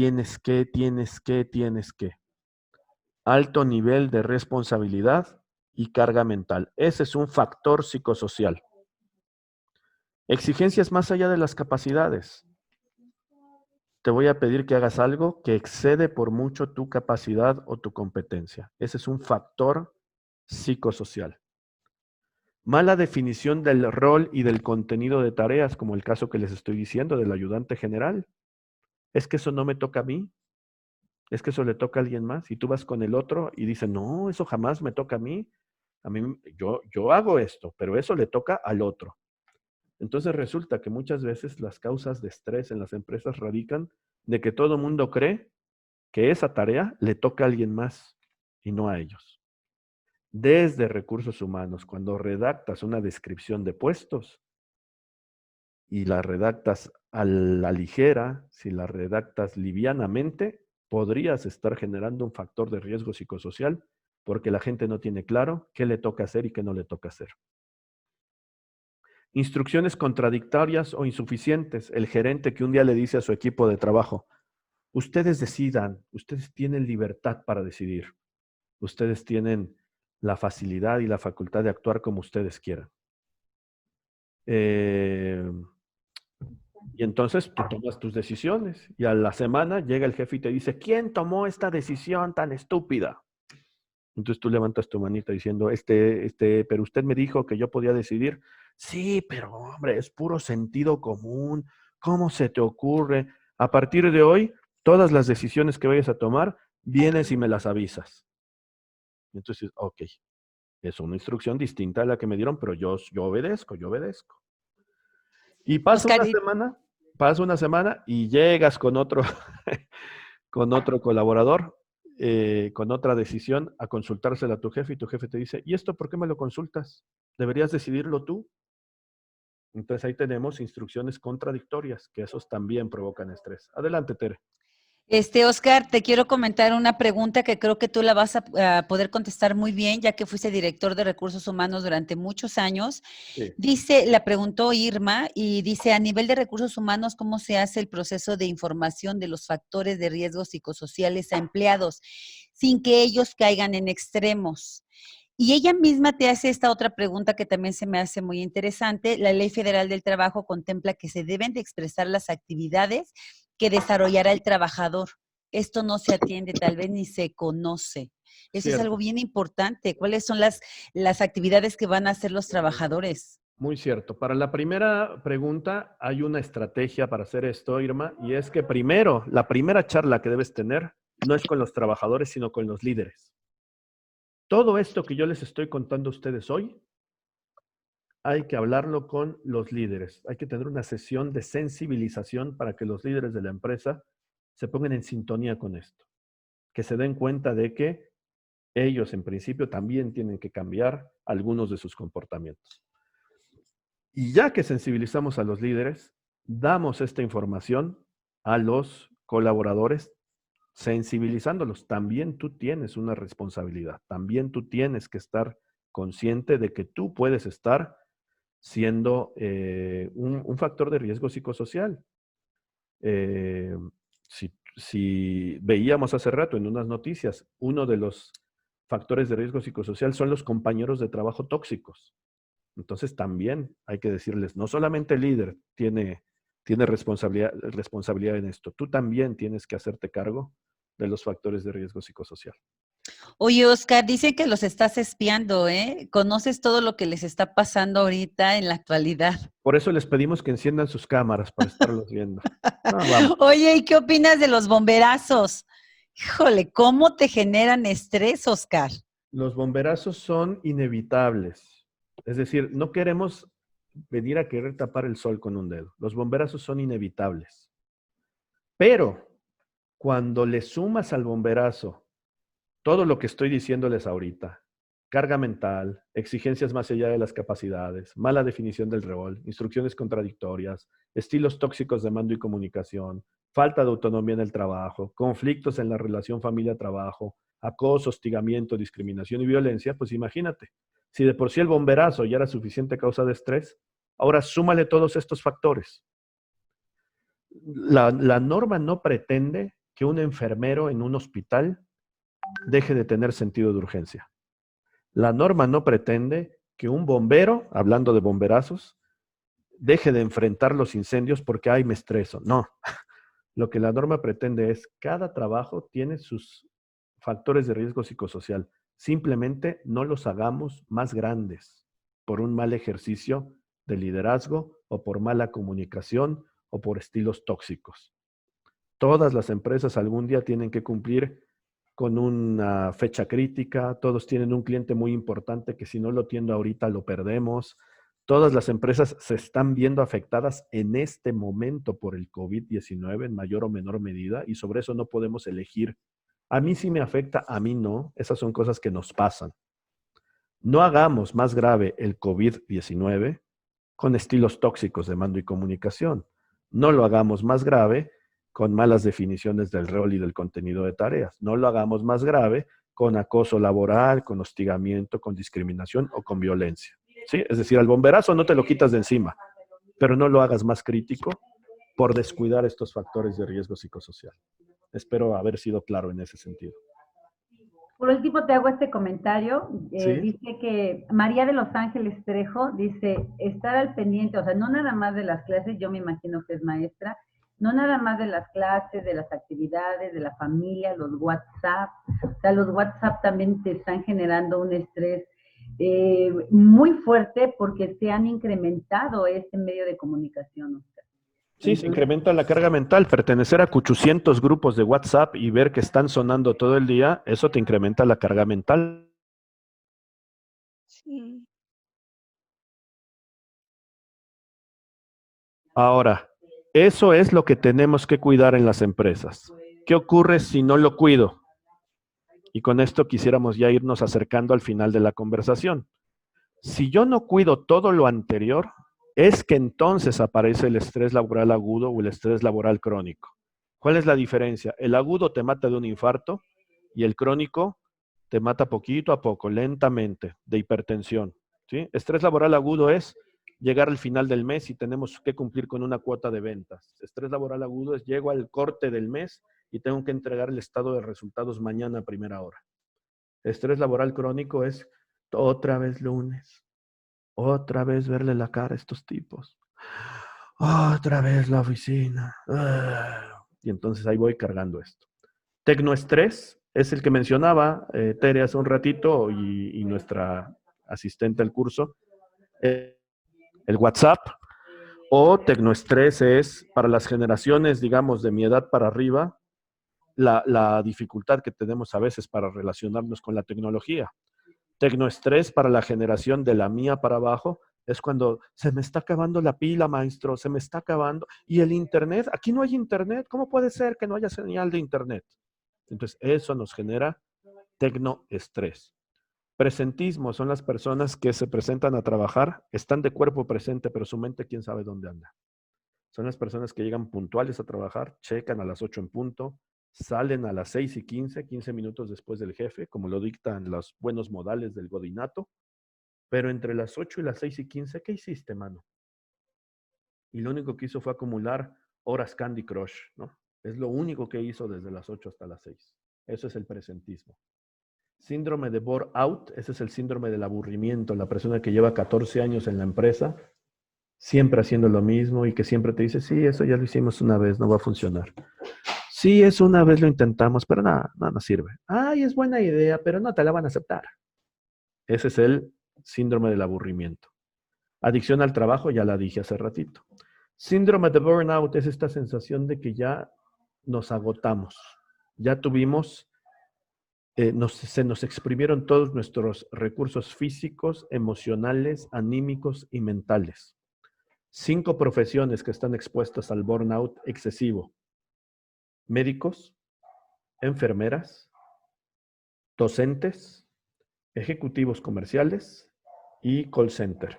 Alto nivel de responsabilidad y carga mental. Ese es un factor psicosocial. Exigencias más allá de las capacidades. Te voy a pedir que hagas algo que excede por mucho tu capacidad o tu competencia. Ese es un factor psicosocial. Mala definición del rol y del contenido de tareas, como el caso que les estoy diciendo del ayudante general. Es que eso no me toca a mí, es que eso le toca a alguien más. Y tú vas con el otro y dices, no, eso jamás me toca a mí. Yo hago esto, pero eso le toca al otro. Entonces resulta que muchas veces las causas de estrés en las empresas radican de que todo el mundo cree que esa tarea le toca a alguien más y no a ellos. Desde recursos humanos, cuando redactas una descripción de puestos y la redactas a la ligera, si la redactas livianamente, podrías estar generando un factor de riesgo psicosocial porque la gente no tiene claro qué le toca hacer y qué no le toca hacer. Instrucciones contradictorias o insuficientes. El gerente que un día le dice a su equipo de trabajo, ustedes decidan, ustedes tienen libertad para decidir, ustedes tienen la facilidad y la facultad de actuar como ustedes quieran. Y entonces tú tomas tus decisiones y a la semana llega el jefe y te dice, ¿quién tomó esta decisión tan estúpida? Entonces tú levantas tu manita diciendo, pero usted me dijo que yo podía decidir. Sí, pero hombre, es puro sentido común. ¿Cómo se te ocurre? A partir de hoy, todas las decisiones que vayas a tomar, vienes y me las avisas. Entonces, ok, es una instrucción distinta a la que me dieron, pero yo obedezco. Y Oscar, pasa una semana y llegas con otro, con otro colaborador, con otra decisión, a consultársela a tu jefe y tu jefe te dice, ¿y esto por qué me lo consultas? Deberías decidirlo tú. Entonces ahí tenemos instrucciones contradictorias, que esos también provocan estrés. Adelante, Tere. Oscar, te quiero comentar una pregunta que creo que tú la vas a poder contestar muy bien, ya que fuiste director de recursos humanos durante muchos años. Sí. La preguntó Irma y dice, a nivel de recursos humanos, ¿cómo se hace el proceso de información de los factores de riesgo psicosociales a empleados sin que ellos caigan en extremos? Y ella misma te hace esta otra pregunta que también se me hace muy interesante. La Ley Federal del Trabajo contempla que se deben de expresar las actividades que desarrollará el trabajador. Esto no se atiende, tal vez ni se conoce. Eso es algo Cierto. bien importante. ¿Cuáles son las actividades que van a hacer los trabajadores? Muy cierto. Para la primera pregunta, hay una estrategia para hacer esto, Irma, y es que primero, la primera charla que debes tener no es con los trabajadores, sino con los líderes. Todo esto que yo les estoy contando a ustedes hoy, hay que hablarlo con los líderes. Hay que tener una sesión de sensibilización para que los líderes de la empresa se pongan en sintonía con esto, que se den cuenta de que ellos en principio también tienen que cambiar algunos de sus comportamientos. Y ya que sensibilizamos a los líderes, damos esta información a los colaboradores, sensibilizándolos. También tú tienes una responsabilidad, también tú tienes que estar consciente de que tú puedes estar siendo un factor de riesgo psicosocial. Si veíamos hace rato en unas noticias, uno de los factores de riesgo psicosocial son los compañeros de trabajo tóxicos. Entonces también hay que decirles, no solamente el líder tiene responsabilidad en esto, tú también tienes que hacerte cargo de los factores de riesgo psicosocial. Oye, Oscar, dicen que los estás espiando, ¿eh? ¿Conoces todo lo que les está pasando ahorita en la actualidad? Por eso les pedimos que enciendan sus cámaras para estarlos viendo. No, vamos. Oye, ¿y qué opinas de los bomberazos? Híjole, ¿cómo te generan estrés, Oscar? Los bomberazos son inevitables. Es decir, no queremos venir a querer tapar el sol con un dedo. Los bomberazos son inevitables. Pero cuando le sumas al bomberazo todo lo que estoy diciéndoles ahorita, carga mental, exigencias más allá de las capacidades, mala definición del rol, instrucciones contradictorias, estilos tóxicos de mando y comunicación, falta de autonomía en el trabajo, conflictos en la relación familia-trabajo, acoso, hostigamiento, discriminación y violencia, pues imagínate, si de por sí el bomberazo ya era suficiente causa de estrés, ahora súmale todos estos factores. La norma no pretende que un enfermero en un hospital deje de tener sentido de urgencia. La norma no pretende que un bombero, hablando de bomberazos, deje de enfrentar los incendios porque, ay, me estreso. No, lo que la norma pretende es cada trabajo tiene sus factores de riesgo psicosocial. Simplemente no los hagamos más grandes por un mal ejercicio de liderazgo o por mala comunicación o por estilos tóxicos. Todas las empresas algún día tienen que cumplir con una fecha crítica, todos tienen un cliente muy importante que si no lo atiendo ahorita lo perdemos. Todas las empresas se están viendo afectadas en este momento por el COVID-19 en mayor o menor medida y sobre eso no podemos elegir. A mí sí me afecta, a mí no. Esas son cosas que nos pasan. No hagamos más grave el COVID-19 con estilos tóxicos de mando y comunicación. No lo hagamos más grave con malas definiciones del rol y del contenido de tareas. No lo hagamos más grave con acoso laboral, con hostigamiento, con discriminación o con violencia. ¿Sí? Es decir, al bomberazo no te lo quitas de encima, pero no lo hagas más crítico por descuidar estos factores de riesgo psicosocial. Espero haber sido claro en ese sentido. Por último, te hago este comentario. ¿Sí? Dice que María de Los Ángeles Trejo dice, estar al pendiente, o sea, no nada más de las clases, yo me imagino que es maestra, no nada más de las clases, de las actividades, de la familia, los WhatsApp. O sea, los WhatsApp también te están generando un estrés muy fuerte porque se han incrementado este medio de comunicación, Oscar. Sí, se incrementa la carga mental. Pertenecer a 800 grupos de WhatsApp y ver que están sonando todo el día, eso te incrementa la carga mental. Sí. Ahora, eso es lo que tenemos que cuidar en las empresas. ¿Qué ocurre si no lo cuido? Y con esto quisiéramos ya irnos acercando al final de la conversación. Si yo no cuido todo lo anterior, es que entonces aparece el estrés laboral agudo o el estrés laboral crónico. ¿Cuál es la diferencia? El agudo te mata de un infarto y el crónico te mata poquito a poco, lentamente, de hipertensión. ¿Sí? Estrés laboral agudo es llegar al final del mes y tenemos que cumplir con una cuota de ventas. Estrés laboral agudo es llego al corte del mes y tengo que entregar el estado de resultados mañana a primera hora. Estrés laboral crónico es otra vez lunes, otra vez verle la cara a estos tipos, otra vez la oficina. Y entonces ahí voy cargando esto. Tecnoestrés es el que mencionaba Tere hace un ratito y nuestra asistente al curso, el WhatsApp. O tecnoestrés es para las generaciones, digamos, de mi edad para arriba, la dificultad que tenemos a veces para relacionarnos con la tecnología. Tecnoestrés para la generación de la mía para abajo es cuando se me está acabando la pila, maestro, se me está acabando. Y el internet, aquí no hay internet, ¿cómo puede ser que no haya señal de internet? Entonces, eso nos genera tecnoestrés. Presentismo son las personas que se presentan a trabajar, están de cuerpo presente, pero su mente quién sabe dónde anda. Son las personas que llegan puntuales a trabajar, checan a las 8 en punto, salen a las 6:15, 15 minutos después del jefe, como lo dictan los buenos modales del godinato, pero entre las 8 y las 6:15, ¿qué hiciste, mano? Y lo único que hizo fue acumular horas Candy Crush, ¿no? Es lo único que hizo desde las 8 hasta las 6. Eso es el presentismo. Síndrome de burnout, ese es el síndrome del aburrimiento, la persona que lleva 14 años en la empresa, siempre haciendo lo mismo y que siempre te dice, sí, eso ya lo hicimos una vez, no va a funcionar. Sí, eso una vez lo intentamos, pero nada, no nos sirve. Ay, es buena idea, pero no te la van a aceptar. Ese es el síndrome del aburrimiento. Adicción al trabajo, ya la dije hace ratito. Síndrome de burnout es esta sensación de que ya nos agotamos, ya tuvimos, se nos exprimieron todos nuestros recursos físicos, emocionales, anímicos y mentales. 5 profesiones que están expuestas al burnout excesivo: médicos, enfermeras, docentes, ejecutivos comerciales y call center.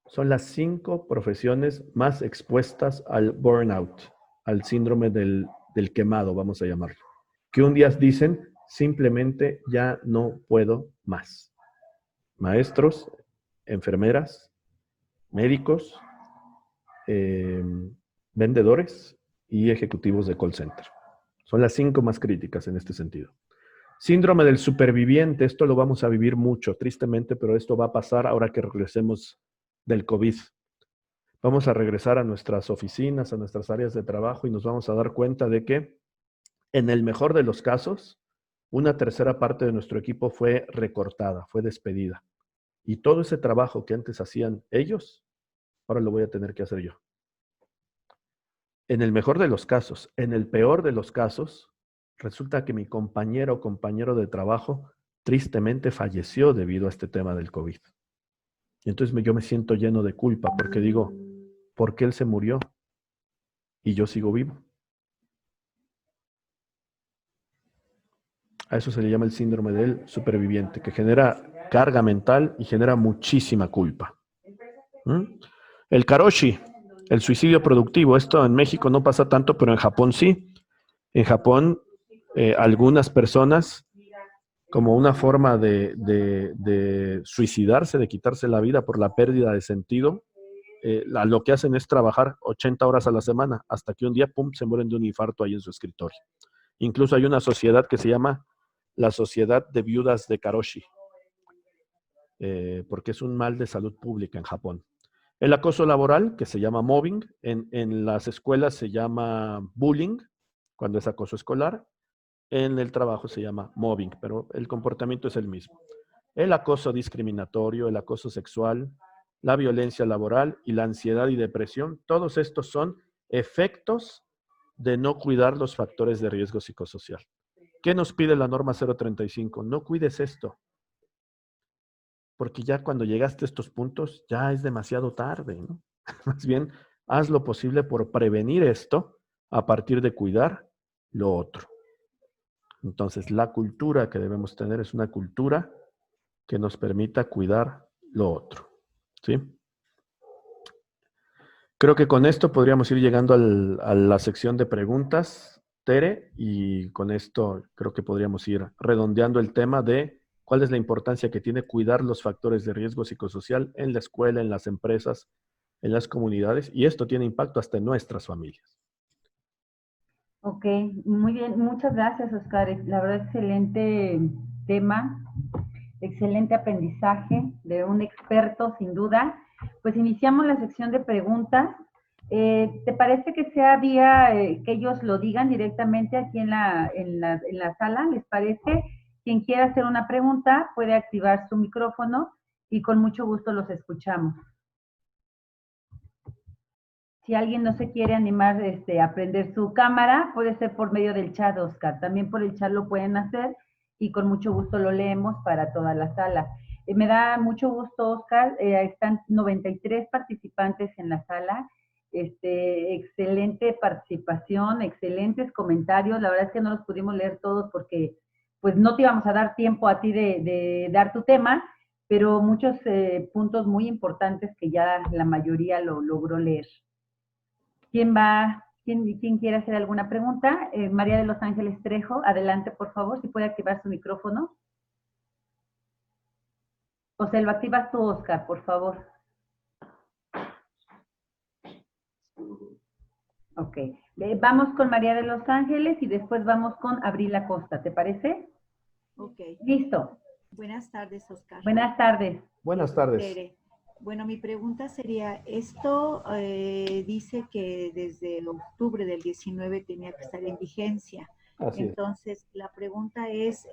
Son las 5 profesiones más expuestas al burnout, al síndrome del quemado, vamos a llamarlo. Que un día dicen, simplemente ya no puedo más. Maestros, enfermeras, médicos, vendedores y ejecutivos de call center. Son las 5 más críticas en este sentido. Síndrome del superviviente, esto lo vamos a vivir mucho, tristemente, pero esto va a pasar ahora que regresemos del COVID. Vamos a regresar a nuestras oficinas, a nuestras áreas de trabajo y nos vamos a dar cuenta de que, en el mejor de los casos, una tercera parte de nuestro equipo fue recortada, fue despedida. Y todo ese trabajo que antes hacían ellos, ahora lo voy a tener que hacer yo. En el mejor de los casos. En el peor de los casos, resulta que mi compañero o compañero de trabajo tristemente falleció debido a este tema del COVID. Y entonces yo me siento lleno de culpa porque digo, ¿por qué él se murió y yo sigo vivo? A eso se le llama el síndrome del superviviente, que genera carga mental y genera muchísima culpa. El karoshi, el suicidio productivo. Esto en México no pasa tanto, pero en Japón sí. En Japón, algunas personas, como una forma de suicidarse, de quitarse la vida por la pérdida de sentido, lo que hacen es trabajar 80 horas a la semana, hasta que un día, pum, se mueren de un infarto ahí en su escritorio. Incluso hay una sociedad que se llama la Sociedad de Viudas de Karoshi, porque es un mal de salud pública en Japón. El acoso laboral, que se llama mobbing, en las escuelas se llama bullying, cuando es acoso escolar. En el trabajo se llama mobbing, pero el comportamiento es el mismo. El acoso discriminatorio, el acoso sexual, la violencia laboral y la ansiedad y depresión, todos estos son efectos de no cuidar los factores de riesgo psicosocial. ¿Qué nos pide la norma 035? No cuides esto, porque ya cuando llegaste a estos puntos ya es demasiado tarde, ¿no? Más bien, haz lo posible por prevenir esto a partir de cuidar lo otro. Entonces, la cultura que debemos tener es una cultura que nos permita cuidar lo otro, ¿sí? Creo que con esto podríamos ir llegando a la sección de preguntas, Tere, y con esto creo que podríamos ir redondeando el tema de cuál es la importancia que tiene cuidar los factores de riesgo psicosocial en la escuela, en las empresas, en las comunidades, y esto tiene impacto hasta en nuestras familias. Ok, muy bien, muchas gracias, Oscar. La verdad, excelente tema, excelente aprendizaje de un experto, sin duda. Pues iniciamos la sección de preguntas. ¿Te parece que sea vía que ellos lo digan directamente aquí en la sala? ¿Les parece? Quien quiera hacer una pregunta puede activar su micrófono y con mucho gusto los escuchamos. Si alguien no se quiere animar a prender su cámara, puede ser por medio del chat, Oscar. También por el chat lo pueden hacer y con mucho gusto lo leemos para toda la sala. Me da mucho gusto, Oscar. Están 93 participantes en la sala. Excelente participación, excelentes comentarios. La verdad es que no los pudimos leer todos porque pues no te íbamos a dar tiempo a ti de dar tu tema, pero muchos puntos muy importantes que ya la mayoría lo logró leer. ¿Quién quiere hacer alguna pregunta? María de los Ángeles Trejo, adelante, por favor, si puede activar su micrófono. O se lo activas tú, Oscar, por favor. Ok. Vamos con María de los Ángeles y después vamos con Abril Acosta, ¿te parece? Ok. Listo. Buenas tardes, Oscar. Buenas tardes. Buenas tardes. Tere. Bueno, mi pregunta sería, esto dice que desde octubre del 19 tenía que estar en vigencia. Así es. Entonces, la pregunta es,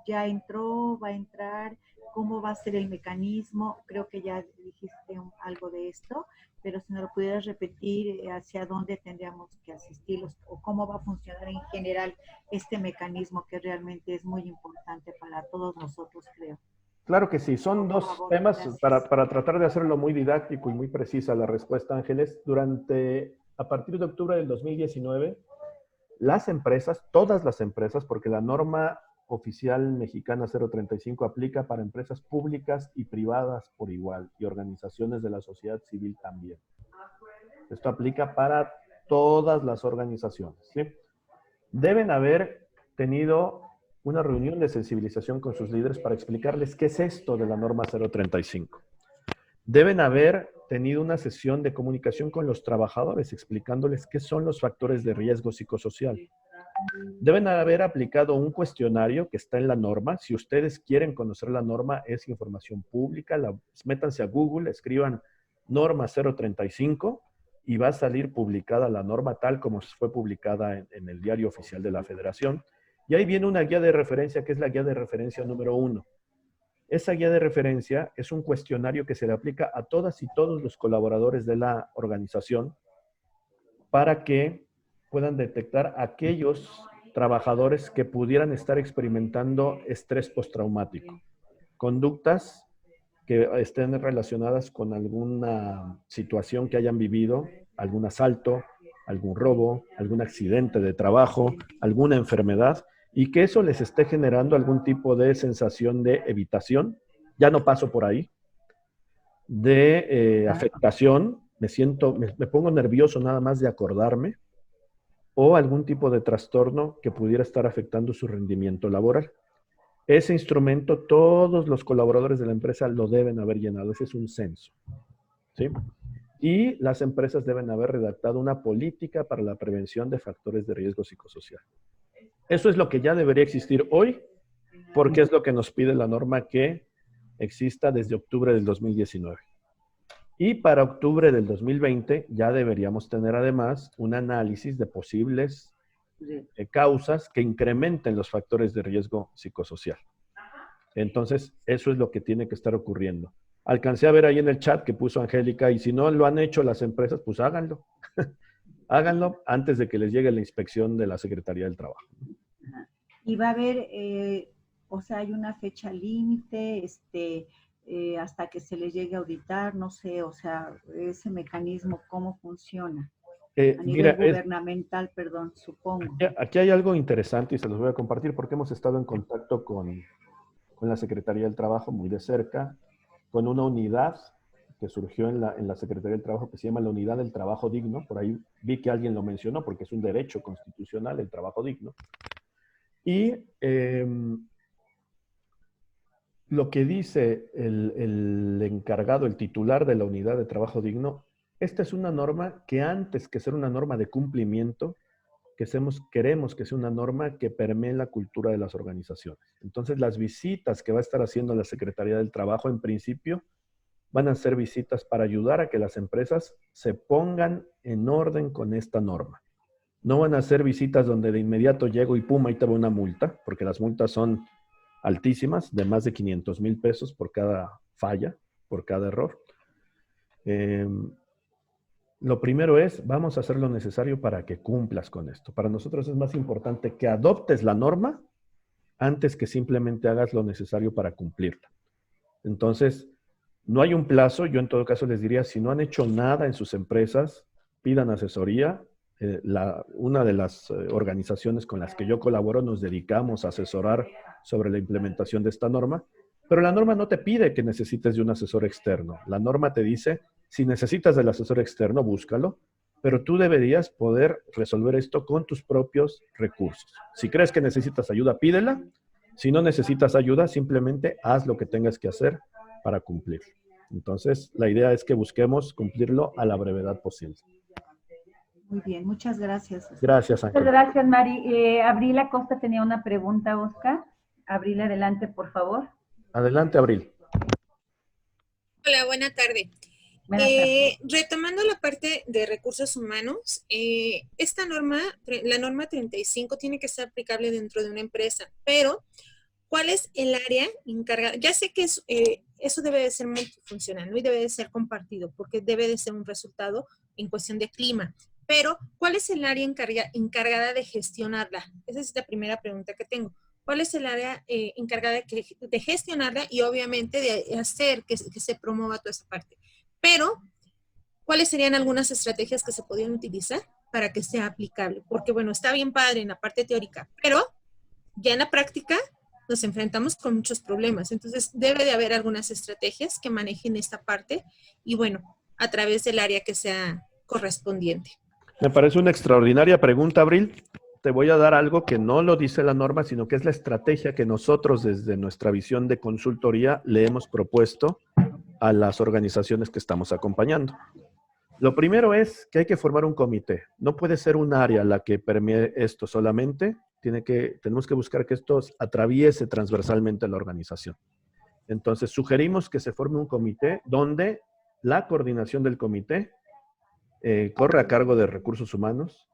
¿ya entró, va a entrar? ¿Cómo va a ser el mecanismo? Creo que ya dijiste algo de esto, pero si nos lo pudieras repetir, ¿hacia dónde tendríamos que asistirlos? ¿O cómo va a funcionar en general este mecanismo que realmente es muy importante para todos nosotros, creo? Claro que sí, son Por dos favor, temas gracias. para tratar de hacerlo muy didáctico y muy precisa la respuesta, Ángeles. A partir de octubre del 2019, las empresas, todas las empresas, porque la norma oficial mexicana 035 aplica para empresas públicas y privadas por igual, y organizaciones de la sociedad civil también. Esto aplica para todas las organizaciones, ¿sí? Deben haber tenido una reunión de sensibilización con sus líderes para explicarles qué es esto de la norma 035. Deben haber tenido una sesión de comunicación con los trabajadores explicándoles qué son los factores de riesgo psicosocial. Deben haber aplicado un cuestionario que está en la norma. Si ustedes quieren conocer la norma, es información pública. Métanse a Google, escriban norma 035 y va a salir publicada la norma tal como fue publicada en el Diario Oficial de la Federación. Y ahí viene una guía de referencia que es la guía de referencia número 1. Esa guía de referencia es un cuestionario que se le aplica a todas y todos los colaboradores de la organización para que puedan detectar aquellos trabajadores que pudieran estar experimentando estrés postraumático, conductas que estén relacionadas con alguna situación que hayan vivido, algún asalto, algún robo, algún accidente de trabajo, alguna enfermedad, y que eso les esté generando algún tipo de sensación de evitación, ya no paso por ahí, de afectación, me pongo nervioso nada más de acordarme, o algún tipo de trastorno que pudiera estar afectando su rendimiento laboral. Ese instrumento, todos los colaboradores de la empresa lo deben haber llenado. Ese es un censo, ¿sí? Y las empresas deben haber redactado una política para la prevención de factores de riesgo psicosocial. Eso es lo que ya debería existir hoy, porque es lo que nos pide la norma que exista desde octubre del 2019. Y para octubre del 2020 ya deberíamos tener además un análisis de posibles causas que incrementen los factores de riesgo psicosocial. Entonces, eso es lo que tiene que estar ocurriendo. Alcancé a ver ahí en el chat que puso Angélica, y si no lo han hecho las empresas, pues háganlo. Háganlo antes de que les llegue la inspección de la Secretaría del Trabajo. Y va a haber, o sea, hay una fecha límite, hasta que se les llegue a auditar, no sé, o sea, ese mecanismo, ¿cómo funciona? A nivel gubernamental, perdón, supongo. Aquí hay algo interesante y se los voy a compartir porque hemos estado en contacto con la Secretaría del Trabajo muy de cerca, con una unidad que surgió en la Secretaría del Trabajo que se llama la Unidad del Trabajo Digno. Por ahí vi que alguien lo mencionó porque es un derecho constitucional el trabajo digno. Y lo que dice el encargado, el titular de la Unidad de Trabajo Digno, esta es una norma que antes que ser una norma de cumplimiento, queremos que sea una norma que permee la cultura de las organizaciones. Entonces, las visitas que va a estar haciendo la Secretaría del Trabajo, en principio, van a ser visitas para ayudar a que las empresas se pongan en orden con esta norma. No van a ser visitas donde de inmediato llego y pum, ahí te va una multa, porque las multas son altísimas, de más de 500,000 pesos por cada falla, por cada error. Lo primero es, vamos a hacer lo necesario para que cumplas con esto. Para nosotros es más importante que adoptes la norma antes que simplemente hagas lo necesario para cumplirla. Entonces, no hay un plazo. Yo en todo caso les diría, si no han hecho nada en sus empresas, pidan asesoría. Una de las organizaciones con las que yo colaboro nos dedicamos a asesorar sobre la implementación de esta norma, pero la norma no te pide que necesites de un asesor externo. La norma te dice, si necesitas del asesor externo, búscalo, pero tú deberías poder resolver esto con tus propios recursos. Si crees que necesitas ayuda, pídela. Si no necesitas ayuda, simplemente haz lo que tengas que hacer para cumplir. Entonces, la idea es que busquemos cumplirlo a la brevedad posible. Muy bien, muchas gracias. Gracias, Muchas Ángel. gracias, Mari. Abril Acosta tenía una pregunta, Oscar. Abril, adelante, por favor. Adelante, Abril. Hola, buena tarde. Buenas tardes. Retomando la parte de recursos humanos, esta norma, la norma 35, tiene que ser aplicable dentro de una empresa, pero ¿cuál es el área encargada? Ya sé que eso debe de ser multifuncional, ¿no? Y debe de ser compartido, porque debe de ser un resultado en cuestión de clima. Pero, ¿cuál es el área encargada de gestionarla? Esa es la primera pregunta que tengo. ¿Cuál es el área encargada de gestionarla y obviamente de hacer que se promueva toda esa parte? Pero, ¿cuáles serían algunas estrategias que se podrían utilizar para que sea aplicable? Porque, bueno, está bien padre en la parte teórica, pero ya en la práctica nos enfrentamos con muchos problemas. Entonces, debe de haber algunas estrategias que manejen esta parte y, bueno, a través del área que sea correspondiente. Me parece una extraordinaria pregunta, Abril. Te voy a dar algo que no lo dice la norma, sino que es la estrategia que nosotros desde nuestra visión de consultoría le hemos propuesto a las organizaciones que estamos acompañando. Lo primero es que hay que formar un comité. No puede ser un área la que permee esto solamente. Tenemos que buscar que esto atraviese transversalmente la organización. Entonces, sugerimos que se forme un comité donde la coordinación del comité corre a cargo de recursos humanos,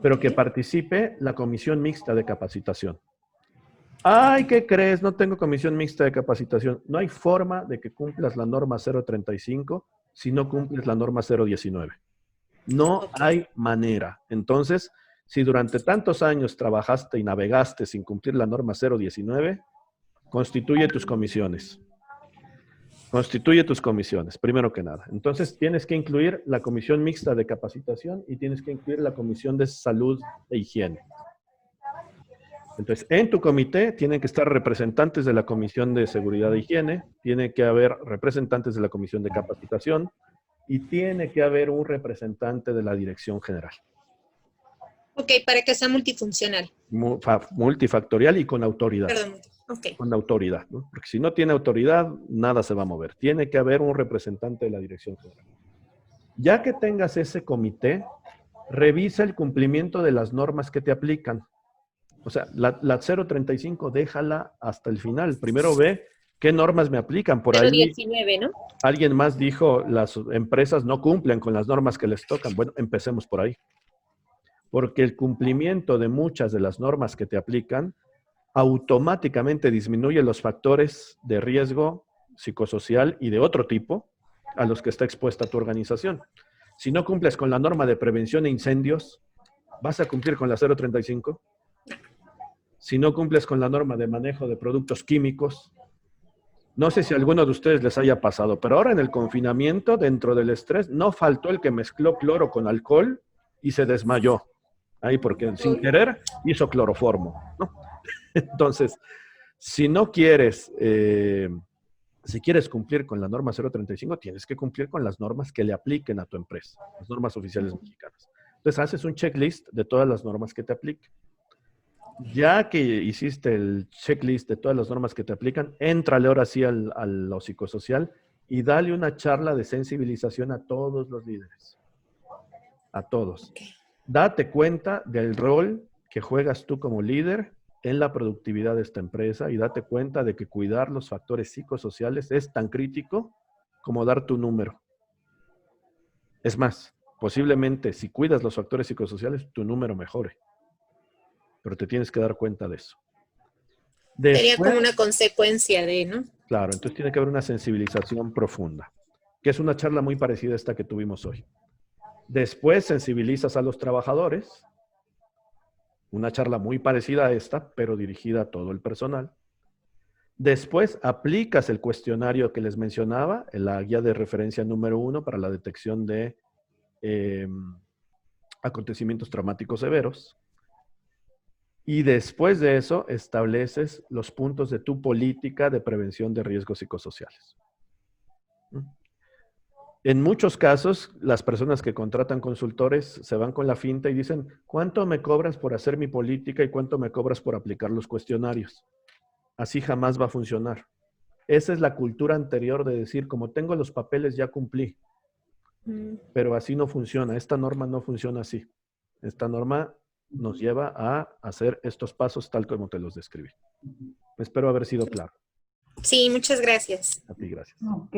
pero que participe la comisión mixta de capacitación. Ay, ¿qué crees? No tengo comisión mixta de capacitación. No hay forma de que cumplas la norma 035 si no cumples la norma 019. No hay manera. Entonces, si durante tantos años trabajaste y navegaste sin cumplir la norma 019, constituye tus comisiones. Constituye tus comisiones, primero que nada. Entonces, tienes que incluir la comisión mixta de capacitación y tienes que incluir la comisión de salud e higiene. Entonces, en tu comité tienen que estar representantes de la comisión de seguridad e higiene, tiene que haber representantes de la comisión de capacitación y tiene que haber un representante de la dirección general. Ok, para que sea multifuncional. Multifactorial y con autoridad. Perdón, ok. Con autoridad, ¿no? Porque si no tiene autoridad, nada se va a mover. Tiene que haber un representante de la dirección general. Ya que tengas ese comité, revisa el cumplimiento de las normas que te aplican. O sea, la 035 déjala hasta el final. Primero ve qué normas me aplican. Por ahí 019, ¿no? alguien más dijo, las empresas no cumplen con las normas que les tocan. Bueno, empecemos por ahí. Porque el cumplimiento de muchas de las normas que te aplican automáticamente disminuye los factores de riesgo psicosocial y de otro tipo a los que está expuesta tu organización. Si no cumples con la norma de prevención de incendios, ¿vas a cumplir con la 035? Si no cumples con la norma de manejo de productos químicos, no sé si a alguno de ustedes les haya pasado, pero ahora en el confinamiento, dentro del estrés, no faltó el que mezcló cloro con alcohol y se desmayó. Ahí porque sin querer hizo cloroformo, ¿no? Entonces, si no quieres, si quieres cumplir con la norma 035, tienes que cumplir con las normas que le apliquen a tu empresa, las normas oficiales mexicanas. Entonces, haces un checklist de todas las normas que te apliquen. Ya que hiciste el checklist de todas las normas que te aplican, éntrale ahora sí a lo psicosocial y dale una charla de sensibilización a todos los líderes. A todos. Date cuenta del rol que juegas tú como líder en la productividad de esta empresa y date cuenta de que cuidar los factores psicosociales es tan crítico como dar tu número. Es más, posiblemente si cuidas los factores psicosociales, tu número mejore. Pero te tienes que dar cuenta de eso. Sería como una consecuencia de, ¿no? Claro, entonces tiene que haber una sensibilización profunda, que es una charla muy parecida a esta que tuvimos hoy. Después sensibilizas a los trabajadores, una charla muy parecida a esta, pero dirigida a todo el personal. Después aplicas el cuestionario que les mencionaba, la guía de referencia número 1 para la detección de acontecimientos traumáticos severos. Y después de eso estableces los puntos de tu política de prevención de riesgos psicosociales. En muchos casos, las personas que contratan consultores se van con la finta y dicen, ¿cuánto me cobras por hacer mi política y cuánto me cobras por aplicar los cuestionarios? Así jamás va a funcionar. Esa es la cultura anterior de decir, como tengo los papeles, ya cumplí. Pero así no funciona. Esta norma no funciona así. Esta norma nos lleva a hacer estos pasos tal como te los describí. Espero haber sido claro. Sí, muchas gracias. A ti, gracias. Ok.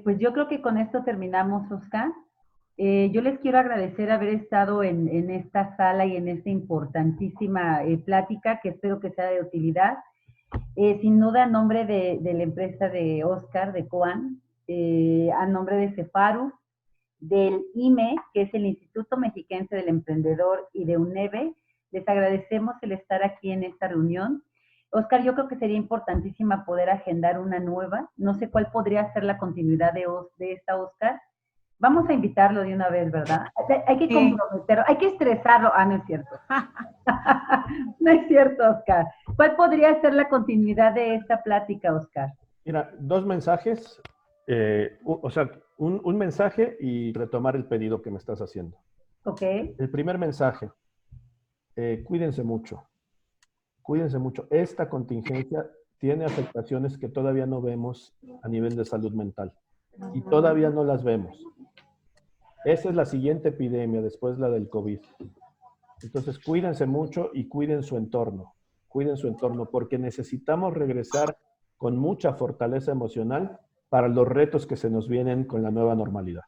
Pues yo creo que con esto terminamos, Oscar. Yo les quiero agradecer haber estado en esta sala y en esta importantísima plática que espero que sea de utilidad. Sin duda, a nombre de la empresa de Oscar, de Coan, a nombre de Cefaru, del IME, que es el Instituto Mexiquense del Emprendedor, y de UNEVE, les agradecemos el estar aquí en esta reunión. Oscar, yo creo que sería importantísima poder agendar una nueva. No sé cuál podría ser la continuidad de esta, Oscar. Vamos a invitarlo de una vez, ¿verdad? Hay que comprometerlo, hay que estresarlo. Ah, no es cierto. No es cierto, Oscar. ¿Cuál podría ser la continuidad de esta plática, Oscar? Mira, 2 mensajes, un mensaje y retomar el pedido que me estás haciendo. Ok. El primer mensaje, cuídense mucho. Cuídense mucho. Esta contingencia tiene afectaciones que todavía no vemos a nivel de salud mental. Y todavía no las vemos. Esa es la siguiente epidemia, después la del COVID. Entonces, cuídense mucho y cuiden su entorno. Cuiden su entorno, porque necesitamos regresar con mucha fortaleza emocional para los retos que se nos vienen con la nueva normalidad.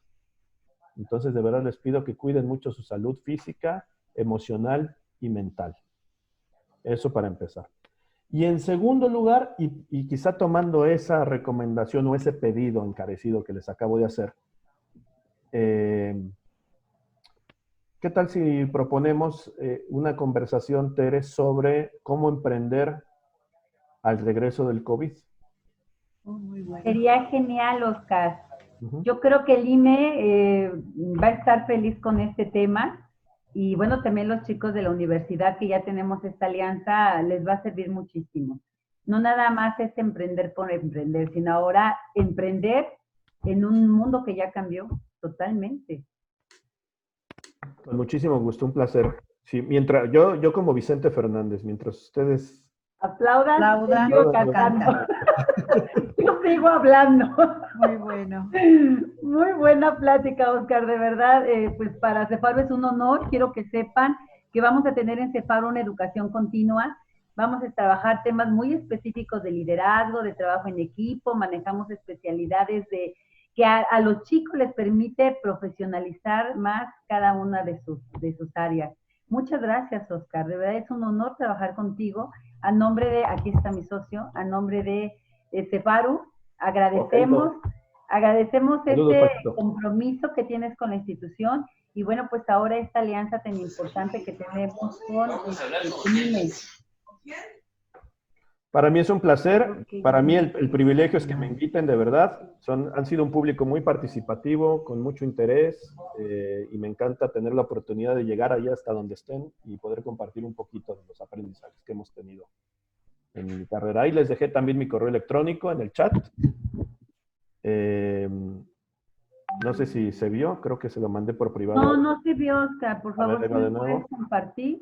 Entonces, de verdad les pido que cuiden mucho su salud física, emocional y mental. Eso para empezar. Y en segundo lugar, y quizá tomando esa recomendación o ese pedido encarecido que les acabo de hacer, ¿qué tal si proponemos una conversación, Tere, sobre cómo emprender al regreso del COVID? Muy bueno. Sería genial, Oscar. Yo creo que el IME va a estar feliz con este tema. Y bueno, también los chicos de la universidad que ya tenemos esta alianza, les va a servir muchísimo. No nada más es emprender por emprender, sino ahora emprender en un mundo que ya cambió totalmente. Con muchísimo gusto, un placer. Sí, mientras yo como Vicente Fernández, mientras ustedes aplaudan, yo cantando. Yo sigo hablando. Muy bueno. Muy buena plática, Oscar, de verdad. Pues para Cefaru es un honor. Quiero que sepan que vamos a tener en Cefaru una educación continua. Vamos a trabajar temas muy específicos de liderazgo, de trabajo en equipo. Manejamos especialidades que a los chicos les permite profesionalizar más cada una de sus áreas. Muchas gracias, Oscar. De verdad es un honor trabajar contigo. A nombre de, aquí está mi socio, a nombre de Cefaru, agradecemos este compromiso que tienes con la institución y bueno, pues ahora esta alianza tan importante que tenemos con el IME. Para mí es un placer, para mí el privilegio es que me inviten, de verdad. Han sido un público muy participativo, con mucho interés, y me encanta tener la oportunidad de llegar allá hasta donde estén y poder compartir un poquito de los aprendizajes que hemos tenido en mi carrera. Ahí les dejé también mi correo electrónico en el chat. No sé si se vio, creo que se lo mandé por privado. No se vio, Oscar, por favor, ¿si me puedes compartir?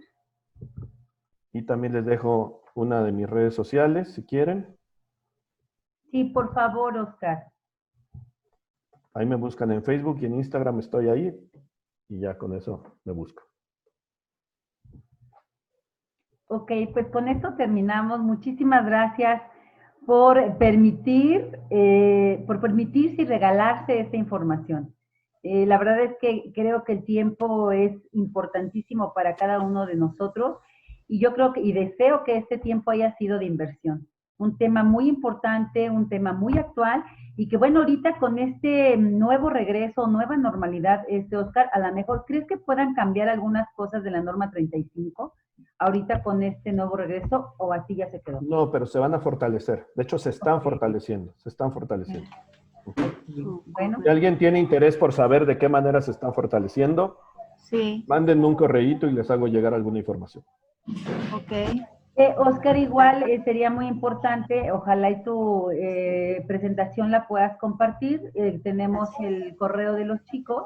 Y también les dejo una de mis redes sociales, si quieren. Sí, por favor, Oscar. Ahí me buscan en Facebook y en Instagram, estoy ahí. Y ya con eso me busco. Ok, pues con esto terminamos. Muchísimas gracias por permitirse y regalarse esta información. La verdad es que creo que el tiempo es importantísimo para cada uno de nosotros y yo creo y deseo que este tiempo haya sido de inversión. Un tema muy importante, un tema muy actual y que bueno, ahorita con este nuevo regreso, nueva normalidad, Oscar, a lo mejor, ¿crees que puedan cambiar algunas cosas de la norma 35 ahorita con este nuevo regreso o así ya se quedó? No, pero se van a fortalecer. De hecho, se están fortaleciendo, Bueno. Si alguien tiene interés por saber de qué manera se están fortaleciendo, sí, mándenme un correíto y les hago llegar alguna información. Ok. Oscar, igual sería muy importante, ojalá y tu presentación la puedas compartir. Tenemos el correo de los chicos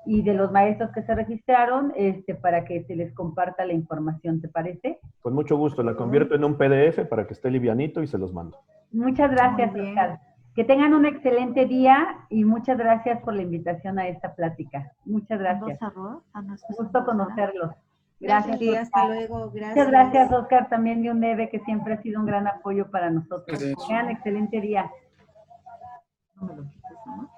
y de los maestros que se registraron para que se les comparta la información, ¿te parece? Con mucho gusto, la convierto en un PDF para que esté livianito y se los mando. Muchas gracias, Oscar. Que tengan un excelente día y muchas gracias por la invitación a esta plática. Muchas gracias. Gusto conocerlos. Gracias. Sí, hasta luego. Gracias. Muchas gracias, Oscar, también de UNEVE, que siempre ha sido un gran apoyo para nosotros. Gracias. Tengan excelente día. No me lo quites, ¿no?